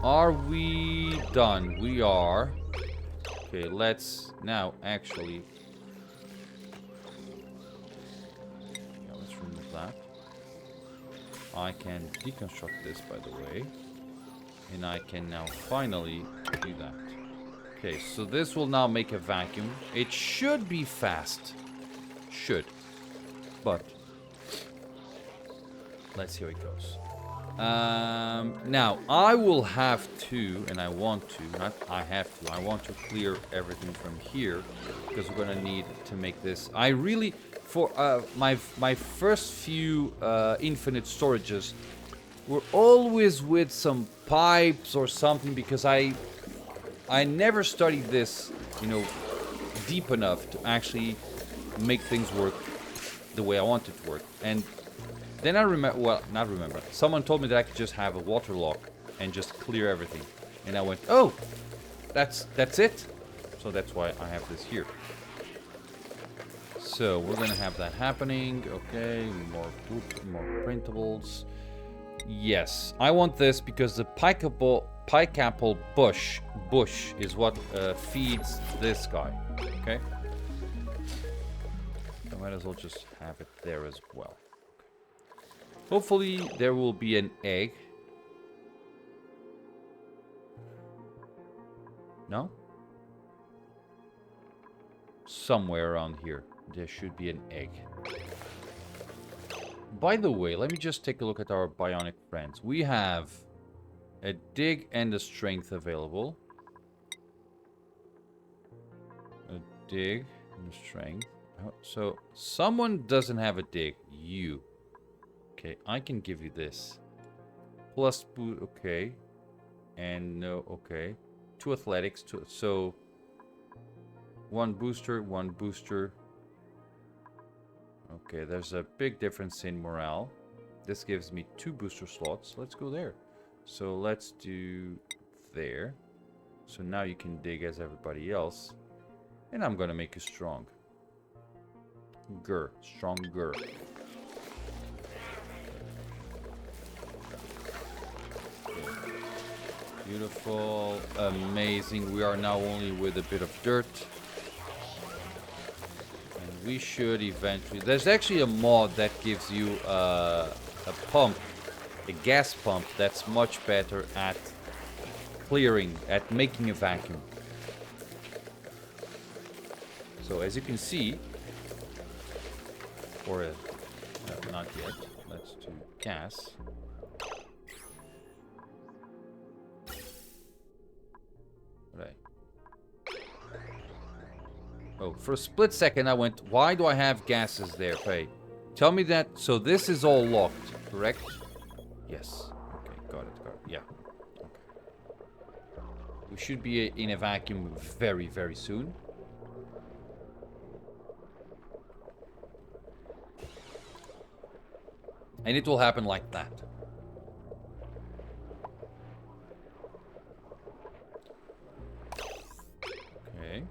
Are we done? We are. Okay, let's now actually... Yeah, let's remove that. I can deconstruct this, by the way. And I can now finally do that. Okay, so this will now make a vacuum. It should be fast. Should. But let's see how it goes. Now, I will have to, and I want to, not I have to, I want to clear everything from here, because we're going to need to make this. I really, for my first few infinite storages, were always with some pipes or something, because I never studied this, you know, deep enough to actually make things work the way I want it to work. And then I remember, well, not remember, someone told me that I could just have a water lock and just clear everything. And I went, oh, that's it. So that's why I have this here. So we're gonna have that happening. Okay, more printables. Yes, I want this because the pikeapple bush is what feeds this guy. Okay, I might as well just have it there as well. Hopefully there will be an egg. No? Somewhere around here there should be an egg. By the way, let me just take a look at our bionic friends. We have a dig and a strength available. A dig and a strength. So someone doesn't have a dig. You. Okay, I can give you this. Plus, okay. And no, okay. 2 athletics, so 1 booster, 1 booster. Okay, there's a big difference in morale. This gives me 2 booster slots. Let's go there. So let's do there. So now you can dig as everybody else. And I'm gonna make you strong. Stronger. Beautiful, amazing. We are now only with a bit of dirt. And we should eventually... There's actually a mod that gives you a pump, a gas pump, that's much better at clearing, at making a vacuum. So as you can see, or not yet, let's do gas. Right. Oh, for a split second I went, why do I have gases there? Hey, tell me that. So this is all locked, correct? Yes. Okay, got it. Yeah. Okay. We should be in a vacuum very, very soon. And it will happen like that. Okay.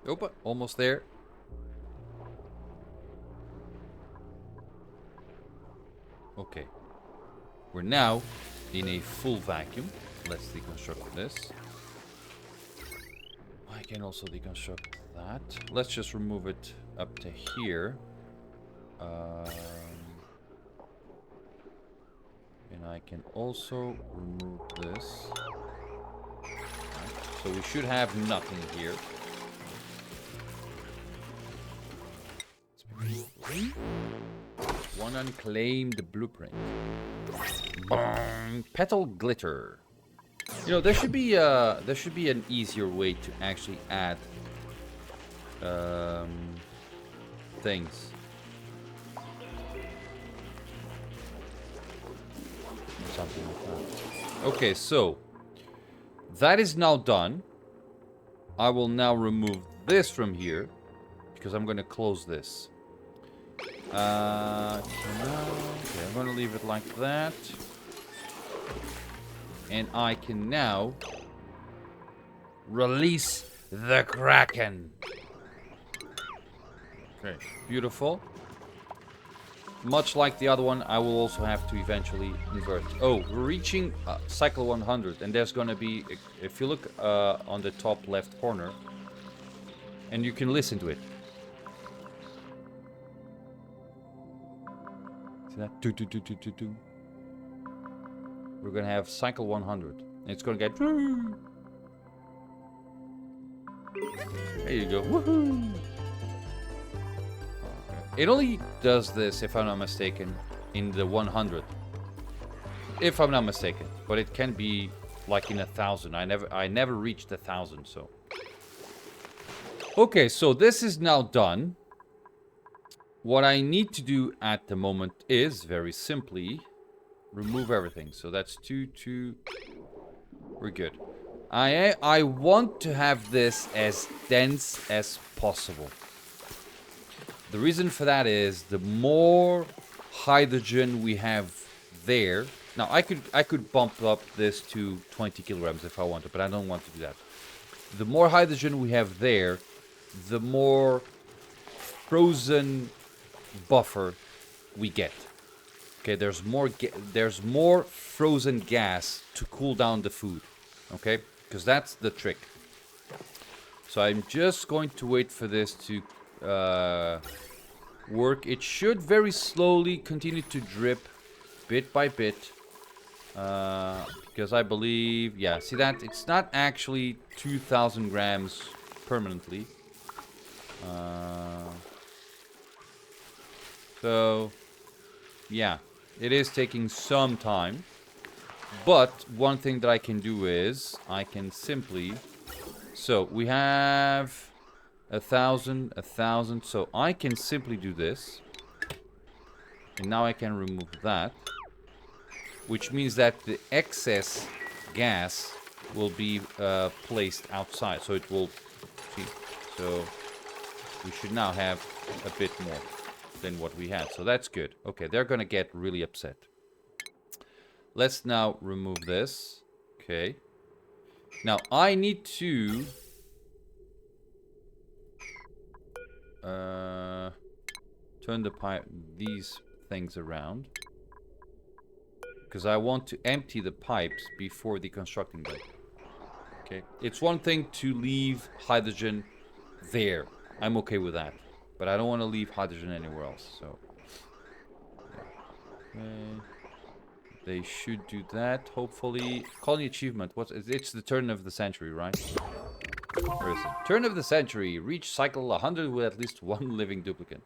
Opa, almost there. Okay. We're now in a full vacuum. Let's deconstruct this. I can also deconstruct that. Let's just remove it up to here. And I can also remove this. So we should have nothing here. One unclaimed blueprint. Bong. Petal glitter. You know, there should be an easier way to actually add things. Something like that. Okay, so that is now done. I will now remove this from here because I'm going to close this. Okay, I'm going to leave it like that. And I can now release the Kraken. Okay, beautiful. Much like the other one, I will also have to eventually invert. Oh, we're reaching cycle 100, and there's going to be, if you look on the top left corner, and you can listen to it. See that? We're going to have cycle 100, and it's going to get... There you go. Woohoo! It only does this, if I'm not mistaken, in the 100. If I'm not mistaken. But it can be like in 1,000. I never reached 1,000, so. Okay, so this is now done. What I need to do at the moment is very simply remove everything. So that's 2. We're good. I want to have this as dense as possible. The reason for that is the more hydrogen we have there. Now I could bump up this to 20 kilograms if I wanted, but I don't want to do that. The more hydrogen we have there, the more frozen buffer we get. Okay, there's more frozen gas to cool down the food. Okay, because that's the trick. So I'm just going to wait for this to work. It should very slowly continue to drip bit by bit. Because I believe, yeah, see that? It's not actually 2,000 grams permanently. So, yeah, it is taking some time. But one thing that I can do is, I can simply... So, we have 1,000, 1,000. So, I can simply do this. And now I can remove that. Which means that the excess gas will be placed outside. So, it will... See, so, we should now have a bit more than what we had. So, that's good. Okay, they're going to get really upset. Let's now remove this. Okay. Now, I need to... turn these things around. Because I want to empty the pipes before deconstructing them. Okay. It's one thing to leave hydrogen there. I'm okay with that. But I don't want to leave hydrogen anywhere else. So. Okay. They should do that, hopefully. Colony achievement. It's the turn of the century, right? Where is it? Turn of the century. Reach cycle 100 with at least one living duplicant.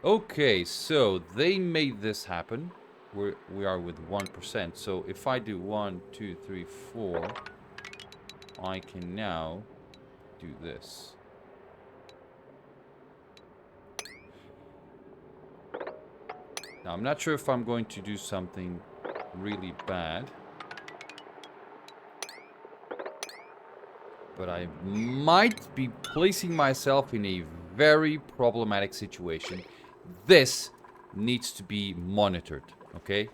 Okay, so they made this happen. We are with 1%. So if I do 1, 2, 3, 4, I can now do this. Now, I'm not sure if I'm going to do something really bad. But I might be placing myself in a very problematic situation. This needs to be monitored, okay?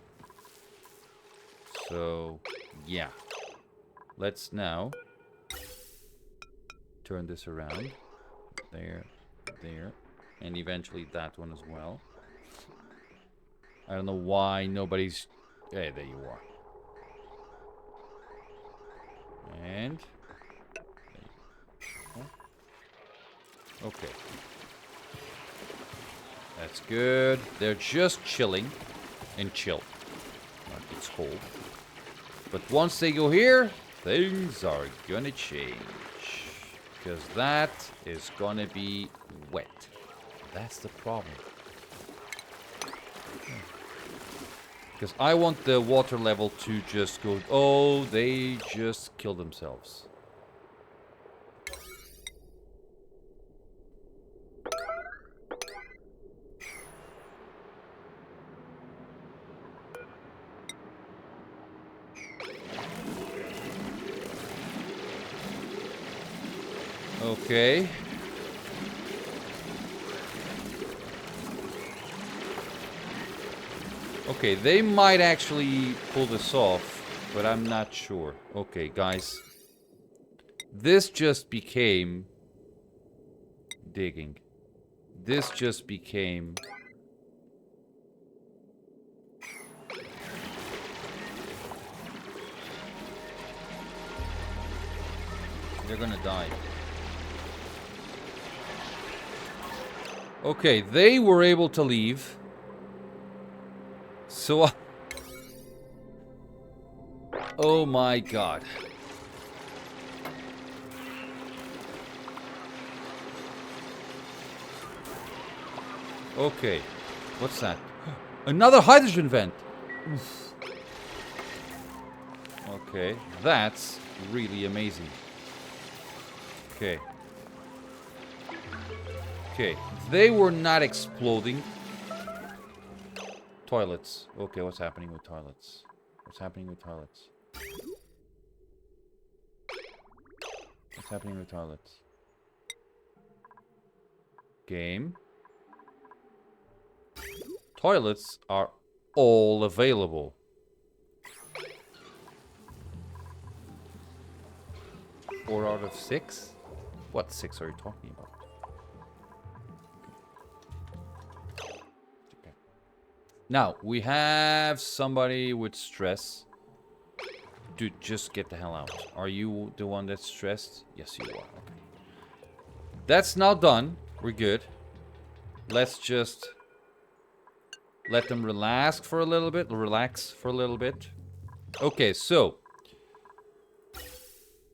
So, yeah. Let's now turn this around. There, there. And eventually that one as well. I don't know why nobody's... Hey, there you are. And... Okay. That's good. They're just chilling. And chill. Like it's cold. But once they go here, things are gonna change. Because that is gonna be wet. That's the problem. Because I want the water level to just go... Oh, they just kill themselves. Okay. Okay, they might actually pull this off, but I'm not sure. Okay, guys. This just became... digging. This just became... They're gonna die. Okay, they were able to leave. So... Oh my god. Okay. What's that? Another hydrogen vent. Oof. Okay, that's really amazing. Okay. Okay, they were not exploding. Toilets. Okay, what's happening with toilets? What's happening with toilets? What's happening with toilets? Game. Toilets are all available. Four out of 6? What 6 are you talking about? Okay. Now, we have somebody with stress. Dude, just get the hell out. Are you the one that's stressed? Yes, you are. Okay. That's now done. We're good. Let's just let them relax for a little bit. Relax for a little bit. Okay, so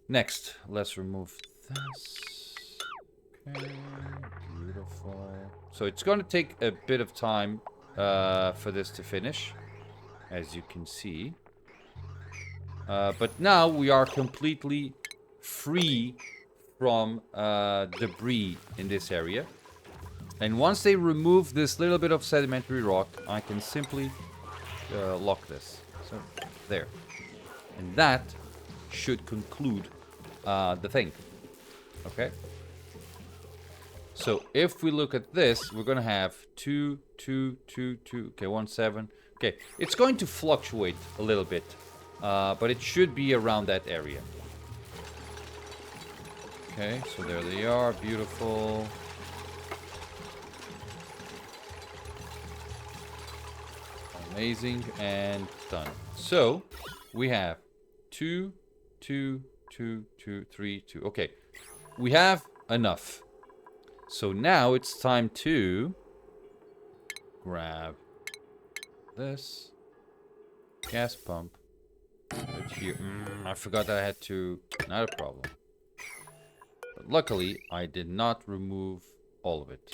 next, let's remove this. Okay, beautiful. So it's going to take a bit of time for this to finish, as you can see. But now we are completely free from debris in this area. And once they remove this little bit of sedimentary rock, I can simply lock this. So, there. And that should conclude the thing. Okay? So, if we look at this, we're going to have 2, 2, 2, 2. Okay, 1, 7. Okay, it's going to fluctuate a little bit. But it should be around that area. Okay, so there they are. Beautiful. Amazing, and done. So, we have 2, 2, 2, 2, 3, 2. Okay, we have enough. So now it's time to grab this gas pump. But here, I forgot that I had to. Not a problem. But luckily, I did not remove all of it.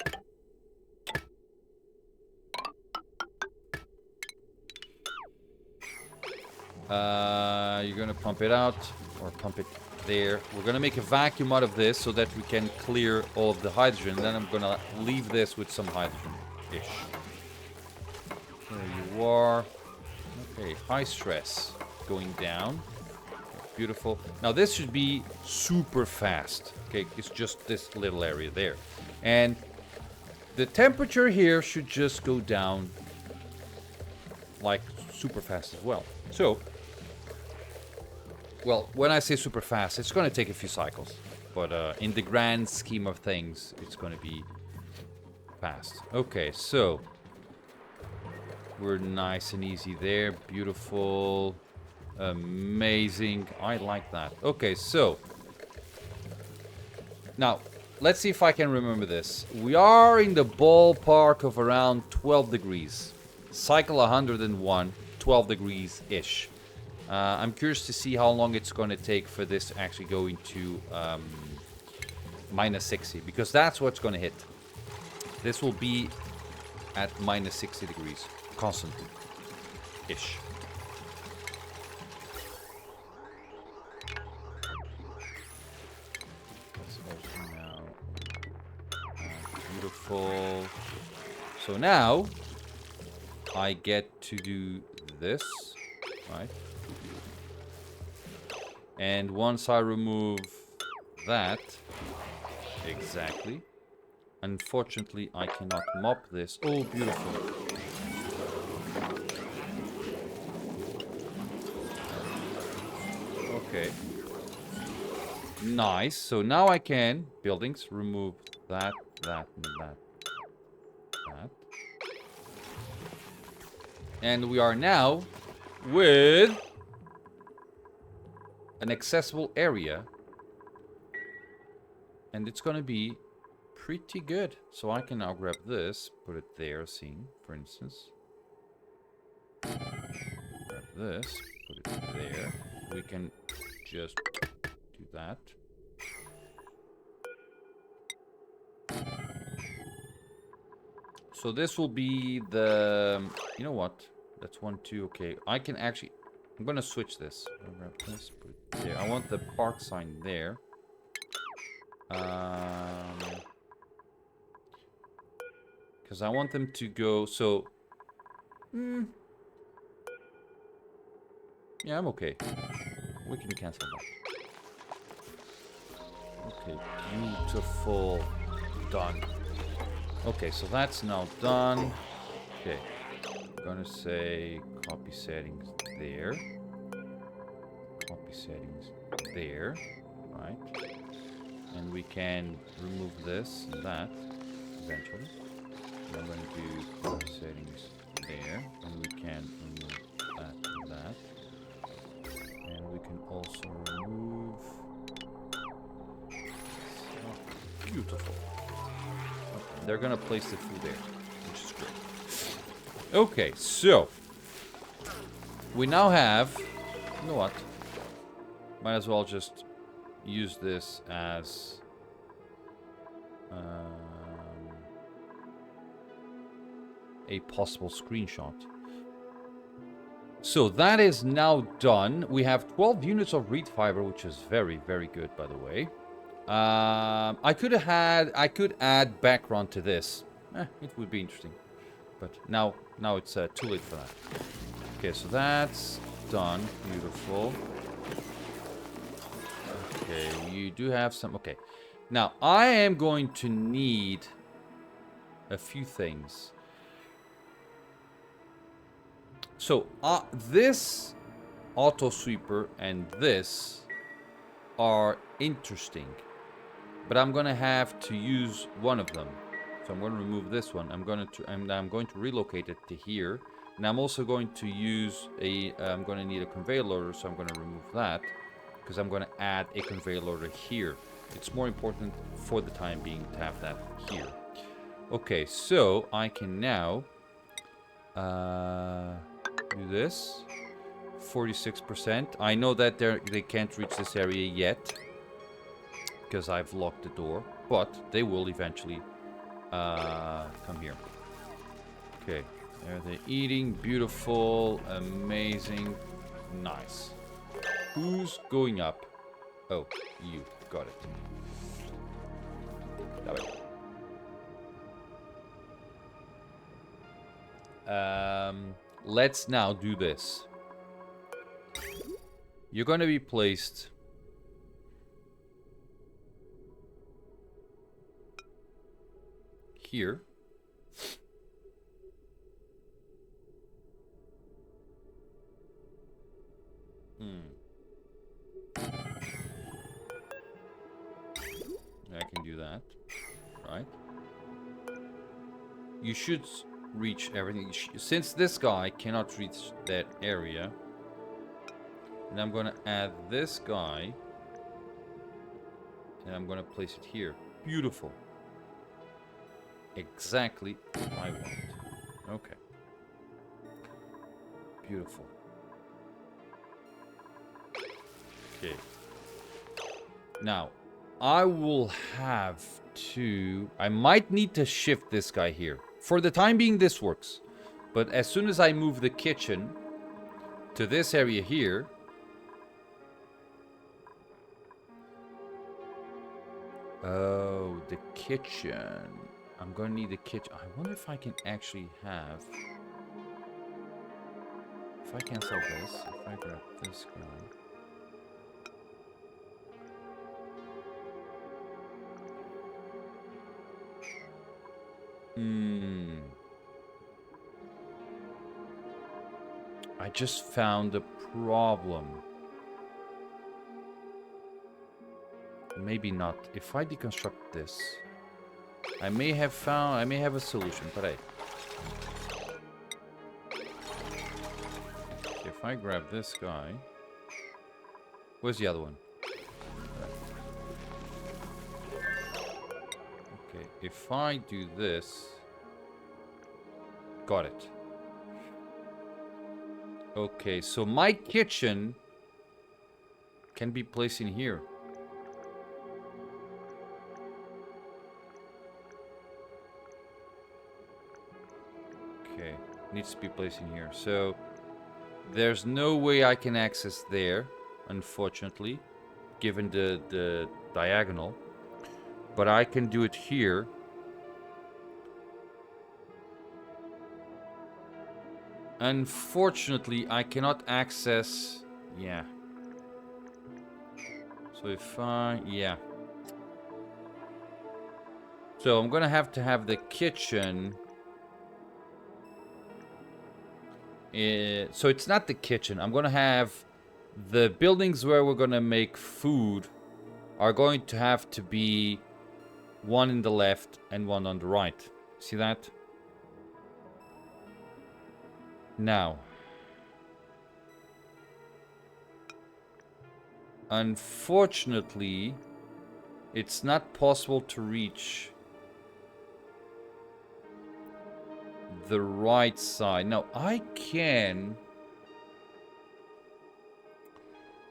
You're gonna pump it out, or pump it there. We're gonna make a vacuum out of this so that we can clear all of the hydrogen. And then I'm gonna leave this with some hydrogen-ish. There you are. Okay, high stress going down. Okay, beautiful. Now this should be super fast. Okay, it's just this little area there. And the temperature here should just go down like super fast as well. So, well, when I say super fast, it's going to take a few cycles. But in the grand scheme of things, it's going to be fast. Okay, so we're nice and easy there. Beautiful. Amazing. I like that. Okay, so now let's see if I can remember this. We are in the ballpark of around 12 degrees. Cycle 101, 12 degrees-ish. I'm curious to see how long it's going to take for this to actually go into minus 60, because that's what's going to hit. This will be at minus 60 degrees, constantly-ish. Now, beautiful. So now I get to do this, right? And once I remove that, exactly. Unfortunately, I cannot mop this. Oh, beautiful. Okay. Nice. So now I can, buildings, remove that, that, and that. That. And we are now with an accessible area. And it's going to be pretty good. So I can now grab this, put it there, for instance. Grab this, put it there. We can just do that. So this will be the... You know what? That's 1, 2. Okay, I can actually... I'm gonna switch this. I'll grab this, put it there. I want the park sign there. Because I want them to go... So... Yeah, I'm okay. We can cancel that. Okay, beautiful. Done. Okay, so that's now done. Okay. I'm gonna say copy settings there. Copy settings there. Right. And we can remove this and that eventually. And I'm going to do copy settings there. And we can remove that and that. And we can also remove... Oh, beautiful. Okay, they're gonna place the food there, which is great. Okay, so we now have... You know what? Might as well just use this as... a possible screenshot. So that is now done. We have 12 units of reed fiber, which is very, very good, by the way. I could add background to this. It would be interesting, but now it's too late for that. Okay, so that's done. Beautiful. Okay, you do have some. Okay, now I am going to need a few things. So this auto sweeper and this are interesting, but I'm gonna have to use one of them. So I'm going to remove this one. I'm going to relocate it to here, and I'm also going to use a. I'm going to need a conveyor loader, so I'm going to remove that because I'm going to add a conveyor loader here. It's more important for the time being to have that here. Okay, so I can now do this. 46%. I know that they can't reach this area yet because I've locked the door, but they will eventually come here. Okay, there they're eating. Beautiful, amazing, nice. Who's going up? Oh, you. Got it. Got it. Let's now do this. You're going to be placed here. I can do that, right? You should reach everything. Since this guy cannot reach that area, and I'm going to add this guy, and I'm going to place it here. Beautiful. Exactly what I want. Okay. Beautiful. Okay. Now, I will have to... I might need to shift this guy here. For the time being, this works. But as soon as I move the kitchen to this area here... Oh, the kitchen. I'm going to need the kitchen. I wonder if I can actually have... If I cancel this, if I grab this guy... I just found a problem. Maybe not. If I deconstruct this, I may have a solution, but hey. If I grab this guy, where's the other one? Okay, if I do this, got it. Okay, so my kitchen can be placed in here. Needs to be placed in here. So there's no way I can access there, unfortunately, given the diagonal. But I can do it here. Unfortunately, I cannot access... Yeah. So if I... Yeah. So I'm gonna have to have the kitchen... So it's not the kitchen. I'm gonna have... The buildings where we're gonna make food are going to have to be one in the left and one on the right. See that? Now, unfortunately, it's not possible to reach the right side. Now, I can...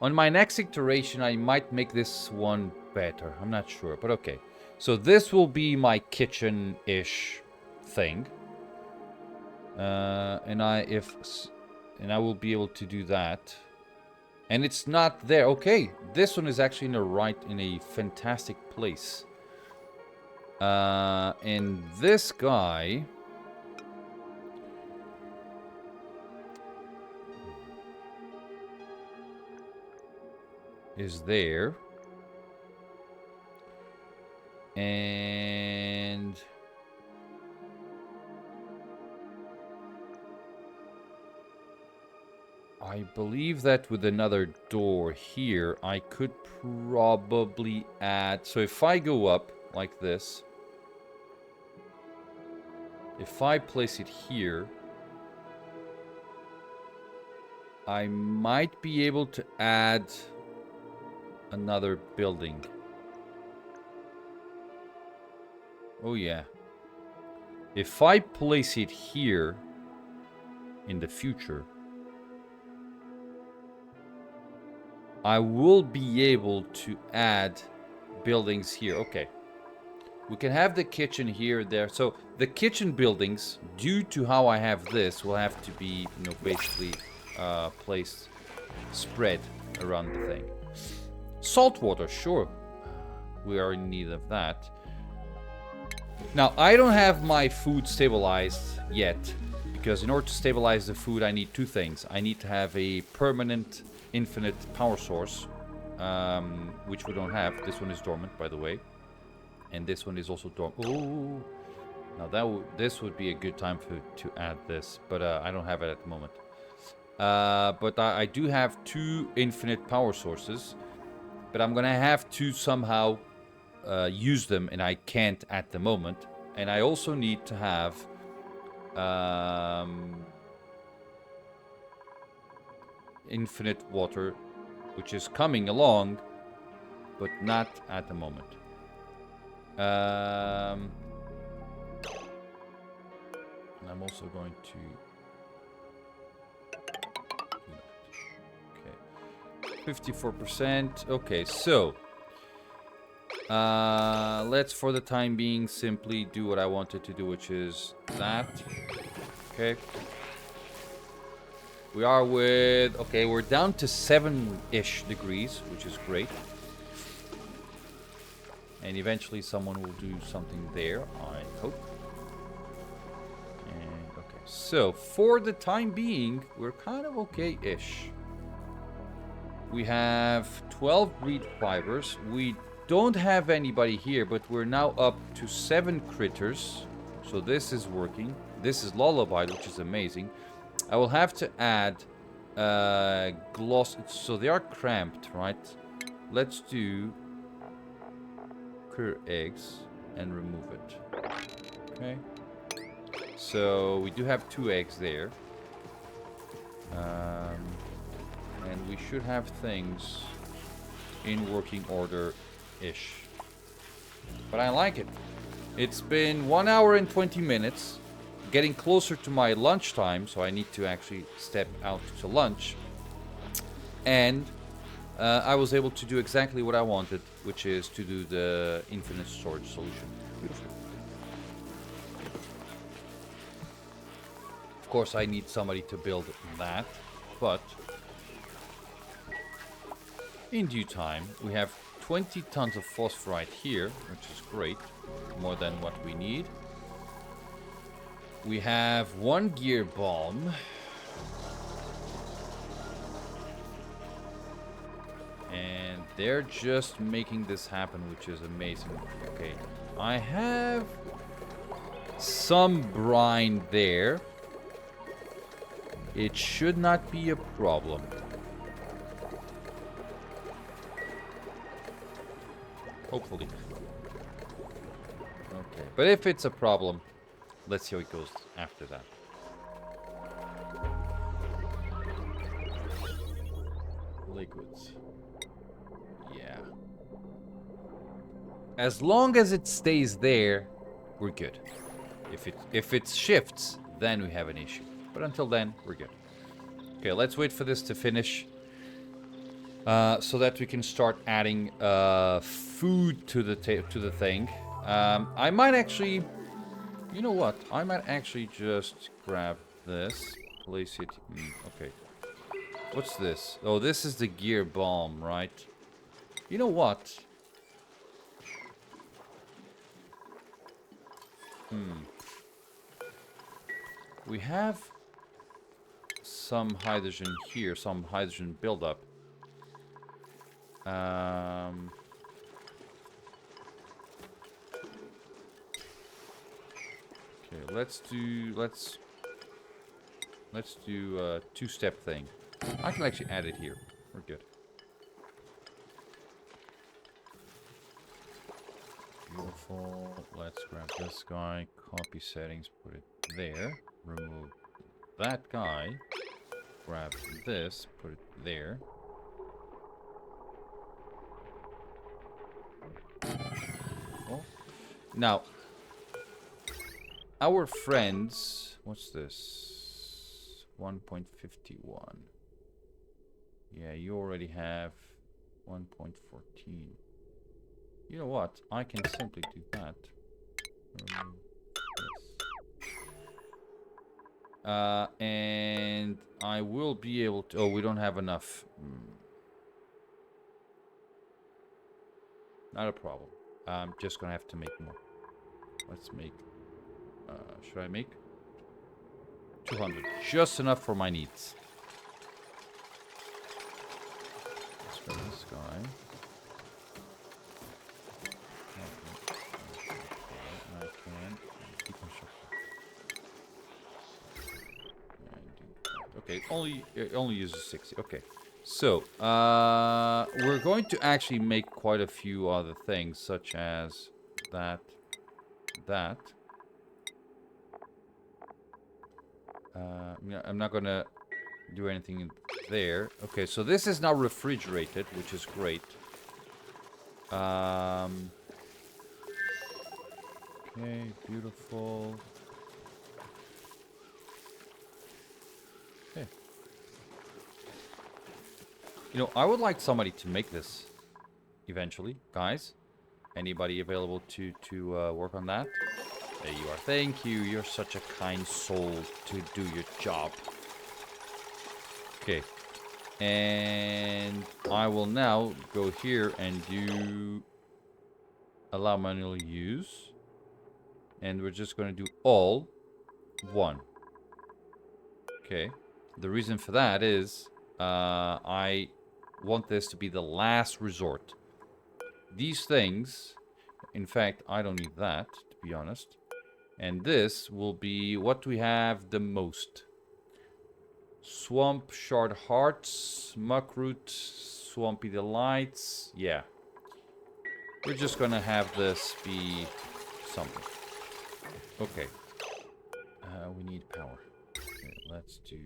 On my next iteration, I might make this one better. I'm not sure, but okay. So this will be my kitchen-ish thing. And I will be able to do that. And it's not there. Okay, this one is actually in a fantastic place. And this guy is there. And I believe that with another door here, I could probably add... So if I go up like this, if I place it here, I might be able to add another building. Oh yeah. If I place it here in the future, I will be able to add buildings here. Okay. We can have the kitchen here, there. So the kitchen buildings, due to how I have this, will have to be, you know, basically placed, spread around the thing. Salt water, sure. We are in need of that. Now, I don't have my food stabilized yet, because in order to stabilize the food, I need two things. I need to have a permanent, infinite power source, which we don't have. This one is dormant, by the way. And this one is also dormant. Oh! Now, this would be a good time to add this, but I don't have it at the moment. But I do have two infinite power sources, but I'm gonna have to somehow use them, and I can't at the moment. And I also need to have infinite water, which is coming along, but not at the moment. And I'm also going to do that. Okay, 54%. Okay, so let's, for the time being, simply do what I wanted to do, which is that. Okay. We are with... Okay, we're down to 7-ish degrees, which is great. And eventually someone will do something there, I hope. And, okay. So, for the time being, we're kind of okay-ish. We have 12 reed fibers. We don't have anybody here, but we're now up to 7 critters. So this is working. This is Lullaby, which is amazing. I will have to add gloss. So they are cramped, right? Let's do critter eggs and remove it. Okay. So we do have 2 eggs there. And we should have things in working order-ish. But I like it. It's been 1 hour and 20 minutes. Getting closer to my lunchtime, so I need to actually step out to lunch. And I was able to do exactly what I wanted, which is to do the infinite storage solution. Beautiful. Of course, I need somebody to build that, but in due time, we have 20 tons of phosphorite here, which is great, more than what we need. We have 1 gear bomb. And they're just making this happen, which is amazing. Okay, I have some brine there. It should not be a problem. Hopefully. Okay, but if it's a problem, let's see how it goes after that. Liquids. Yeah. As long as it stays there, we're good. If it shifts, then we have an issue. But until then, we're good. Okay, let's wait for this to finish. So that we can start adding food to the thing. I might actually... You know what? I might actually just grab this. Place it... okay. What's this? Oh, this is the gear bomb, right? You know what? We have some hydrogen here, some hydrogen buildup. Okay, let's do a two-step thing. I can actually add it here. We're good. Beautiful. Let's grab this guy, copy settings, put it there. Remove that guy. Grab this, put it there. Oh. Now, our friends... What's this? 1.51. Yeah, you already have 1.14. You know what? I can simply do that. And I will be able to... Oh, we don't have enough. Not a problem. I'm just gonna have to make more. Let's make... should I make? 200. Just enough for my needs. Let's grab this guy. I can keep on shuffling. Okay, it only uses 60. Okay. So, we're going to actually make quite a few other things, such as that. I'm not gonna do anything there. Okay, so this is now refrigerated, which is great. Okay, beautiful. Okay. You know, I would like somebody to make this eventually, guys. Anybody available to work on that? There you are. Thank you. You're such a kind soul to do your job. Okay. And I will now go here and do allow manual use. And we're just going to do all 1. Okay. The reason for that is I want this to be the last resort. These things, in fact, I don't need that, to be honest. And this will be what we have the most. Swamp Shard Hearts, Muckroot, Swampy Delights. Yeah. We're just gonna have this be something. Okay. We need power. Okay, let's do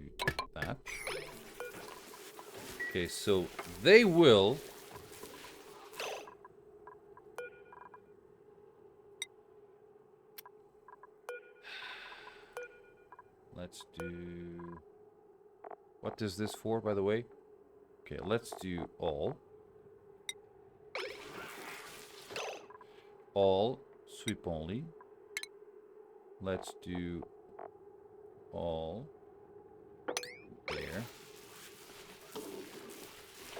that. Okay, so they will... Let's do... What is this for, by the way? Okay, let's do all. All, sweep only. Let's do all there.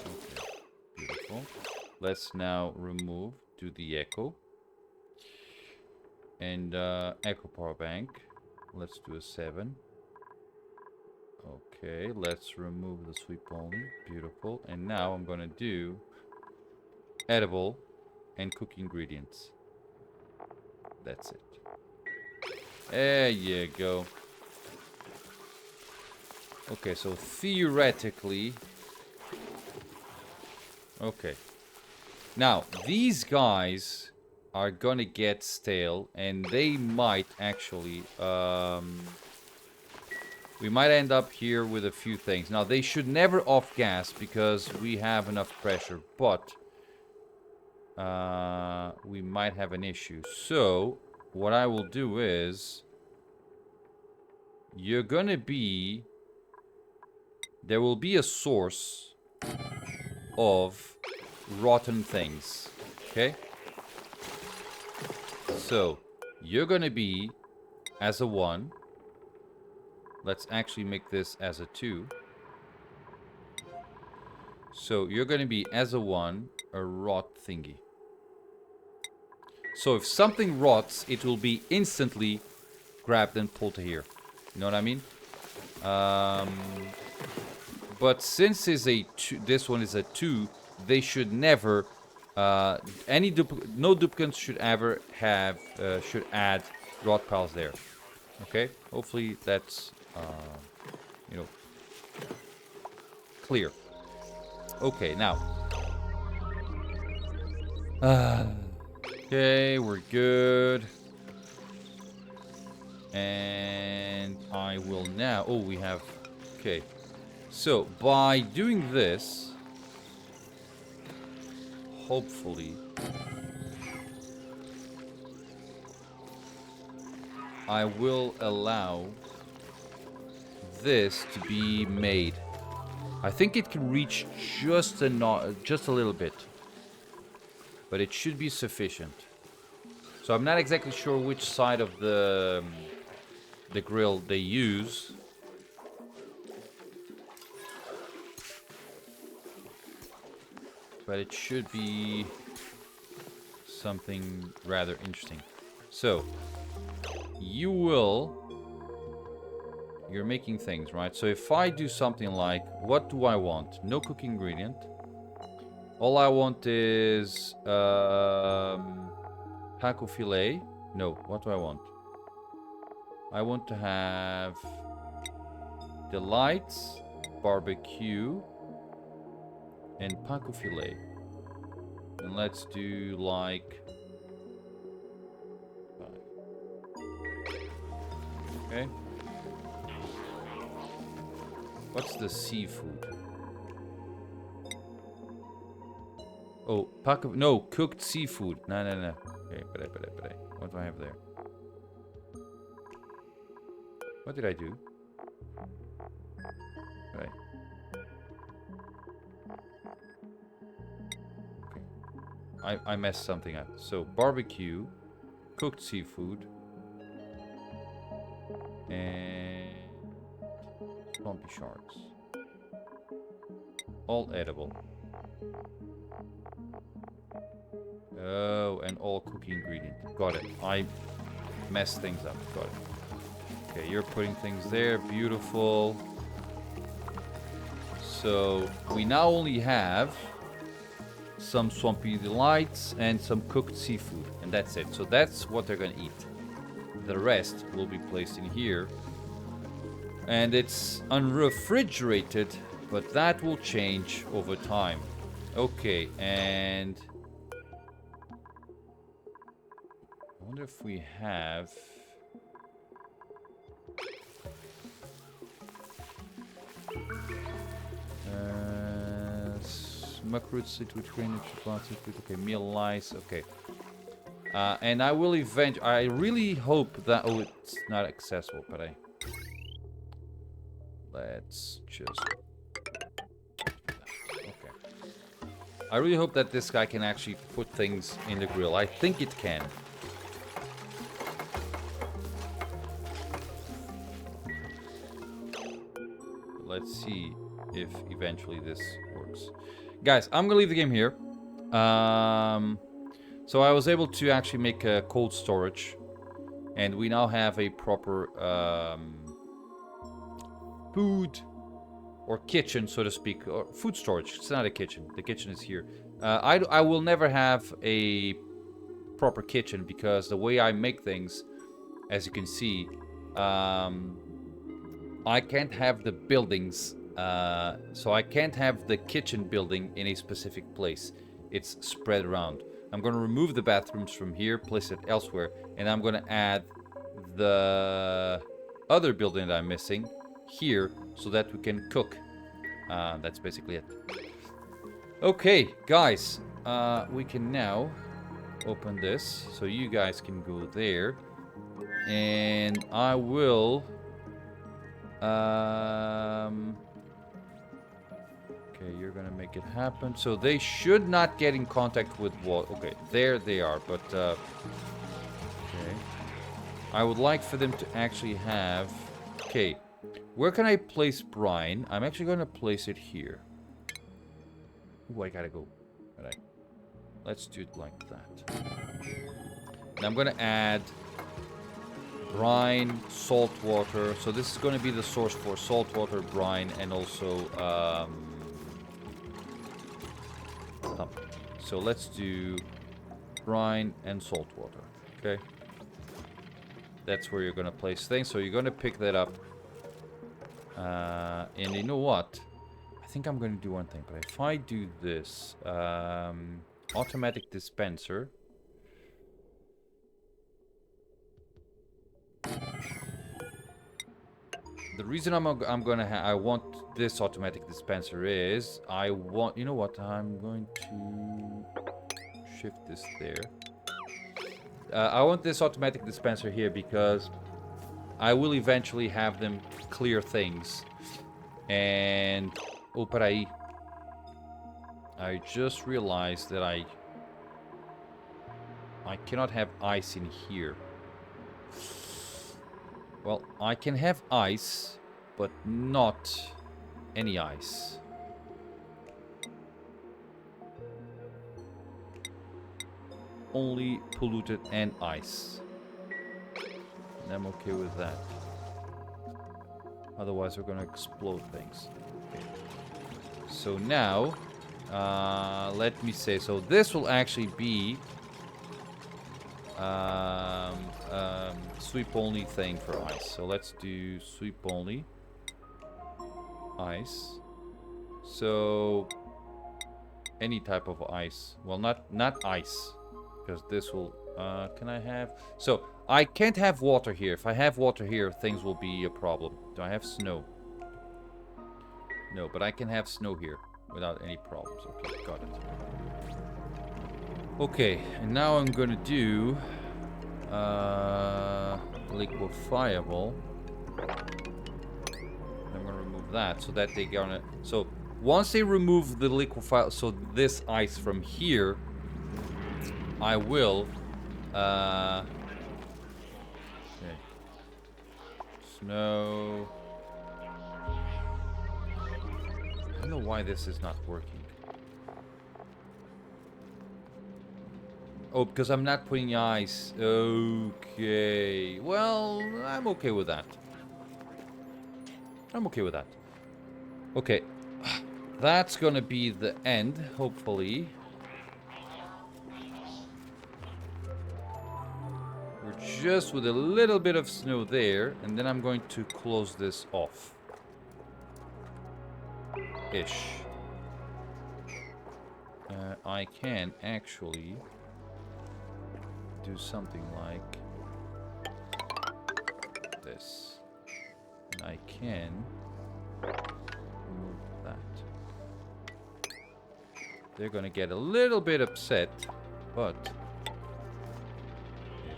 Okay, beautiful. Let's now remove, do the echo. And echo power bank. Let's do a 7. Okay, let's remove the sweep only. Beautiful. And now I'm gonna do edible and cook ingredients. That's it. There you go. Okay, so theoretically... Okay. Now, these guys are gonna get stale, and they might actually... we might end up here with a few things. Now, they should never off gas, because we have enough pressure, but... we might have an issue. So, what I will do is... You're gonna be... There will be a source of rotten things. Okay? So, you're gonna be as a 1. Let's actually make this as a 2. So, you're gonna be as a 1, a rot thingy. So, if something rots, it will be instantly grabbed and pulled to here. You know what I mean? But since it's a 2, this one is a 2, they should never... no duplicants should ever have... should add rot piles there. Okay? Hopefully that's... you know... clear. Okay, now... okay, we're good. And I will now... Oh, we have... Okay. So, by doing this... Hopefully... I will allow... this to be made. I think it can reach just a little bit. But it should be sufficient. So I'm not exactly sure which side of the grill they use. But it should be something rather interesting. So, you're making things, right? So if I do something like, what do I want? No cooking ingredient. All I want is taco fillet. No, what do I want? I want to have delights, barbecue, and taco fillet. And let's do like 5. Okay. What's the seafood? Oh, no, cooked seafood. No. Okay, peraí. What do I have there? What did I do? Right. Okay. I messed something up. So, barbecue, cooked seafood, and swampy sharks. All edible. Oh, and all cooking ingredient. Got it. I messed things up. Got it. Okay, you're putting things there. Beautiful. So, we now only have some swampy delights and some cooked seafood. And that's it. So that's what they're going to eat. The rest will be placed in here. And it's unrefrigerated, but that will change over time. Okay, and... I wonder if we have... Smuck citrus grain, okay, meal lice, okay. And I will I really hope that... Oh, it's not accessible, but let's just... Okay. I really hope that this guy can actually put things in the grill. I think it can. let's see if eventually this works. Guys, I'm gonna leave the game here. So I was able to actually make a cold storage, and we now have a proper food or kitchen, so to speak, or food storage. It's not a kitchen. The kitchen is here. I will never have a proper kitchen because the way I make things, as you can see, I can't have the buildings. So I can't have the kitchen building in a specific place. It's spread around. I'm going to remove the bathrooms from here, place it elsewhere, and I'm going to add the other building that I'm missing here so that we can cook. That's basically it. Okay, guys, we can now open this so you guys can go there, and I will okay, you're gonna make it happen. So they should not get in contact with water. Okay, there they are, but okay. I would like for them to actually have... Okay, where can I place brine? I'm actually gonna place it here. Ooh, I gotta go. Alright. Let's do it like that. And I'm gonna add brine, salt water. So this is gonna be the source for salt water, brine, and also so let's do brine and salt water. Okay, that's where you're gonna place things. So you're gonna pick that up, and you know what? I think I'm gonna do one thing. But if I do this, automatic dispenser. The reason I want this automatic dispenser is I want, you know what, I'm going to shift this there. I want this automatic dispenser here because I will eventually have them clear things. And oh, peraí, I just realized that I cannot have ice in here. Well, I can have ice, but not any ice. Only polluted and ice. And I'm okay with that. Otherwise, we're gonna explode things. Okay. So now, let me say, so this will actually be sweep only thing for ice. So let's do sweep only ice. So any type of ice. Well, not ice, because this will can I have... So I can't have water here. If I have water here, things will be a problem. Do I have snow? No, but I can have snow here without any problems. Okay, got it. Okay, and now I'm gonna do liquefiable. I'm gonna remove that so that they gonna... So once they remove the liquefiable, so this ice from here, I will okay. Snow. I don't know why this is not working. Oh, because I'm not putting ice. Okay. Well, I'm okay with that. I'm okay with that. Okay. That's gonna be the end, hopefully. We're just with a little bit of snow there, and then I'm going to close this off. Ish. I can actually do something like this. And I can remove that. They're gonna get a little bit upset, but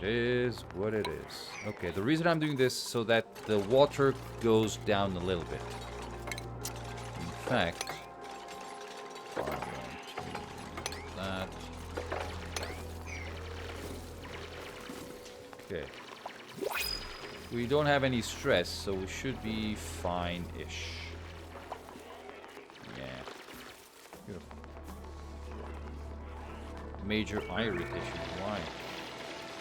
it is what it is. Okay, the reason I'm doing this is so that the water goes down a little bit. In fact, I want to do that. Okay. We don't have any stress, so we should be fine-ish. major eye irritation. Why?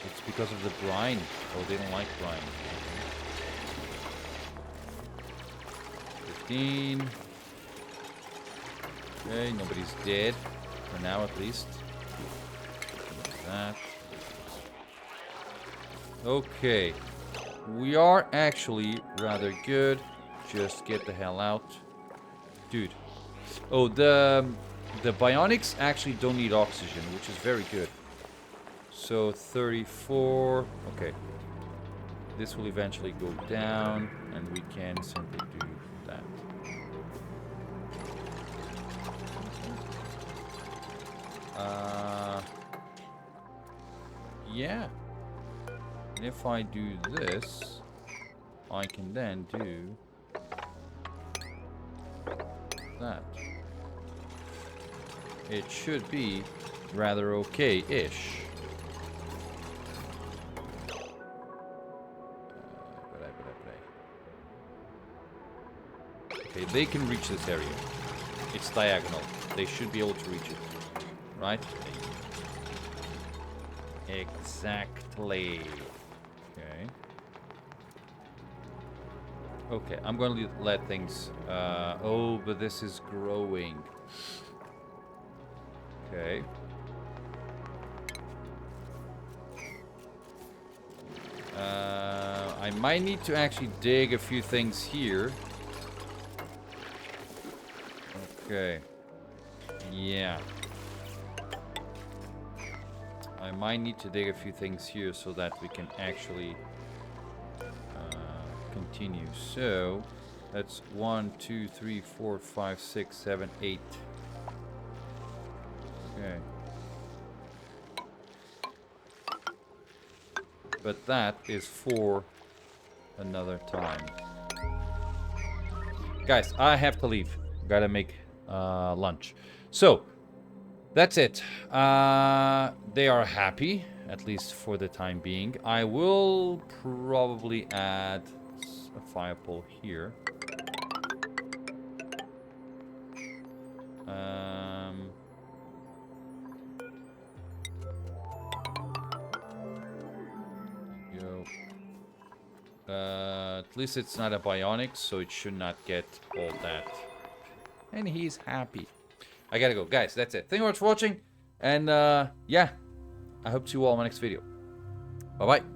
It's because of the brine. Oh, they don't like brine. 15. Okay, nobody's dead. For now, at least. That. Okay. We are actually rather good. Just get the hell out. Dude. Oh, the Bionics actually don't need oxygen, which is very good. So 34. Okay. This will eventually go down, and we can simply do that. Yeah. And if I do this, I can then do that. It should be rather okay-ish. Okay, they can reach this area. It's diagonal. They should be able to reach it. Right? Exactly. Okay. Okay, I'm going to let things... oh, but this is growing. Okay. I might need to actually dig a few things here. Okay. Yeah. I might need to dig a few things here so that we can actually continue. So that's 1, 2, 3, 4, 5, 6, 7, 8. Okay. But that is for another time. Guys, I have to leave. Gotta make lunch. So that's it. They are happy, at least for the time being. I will probably add a fire pole here. At least it's not a Bionic, so it should not get all that. And he's happy. I gotta go. Guys, that's it. Thank you very much for watching. And yeah, I hope to see you all in my next video. Bye-bye.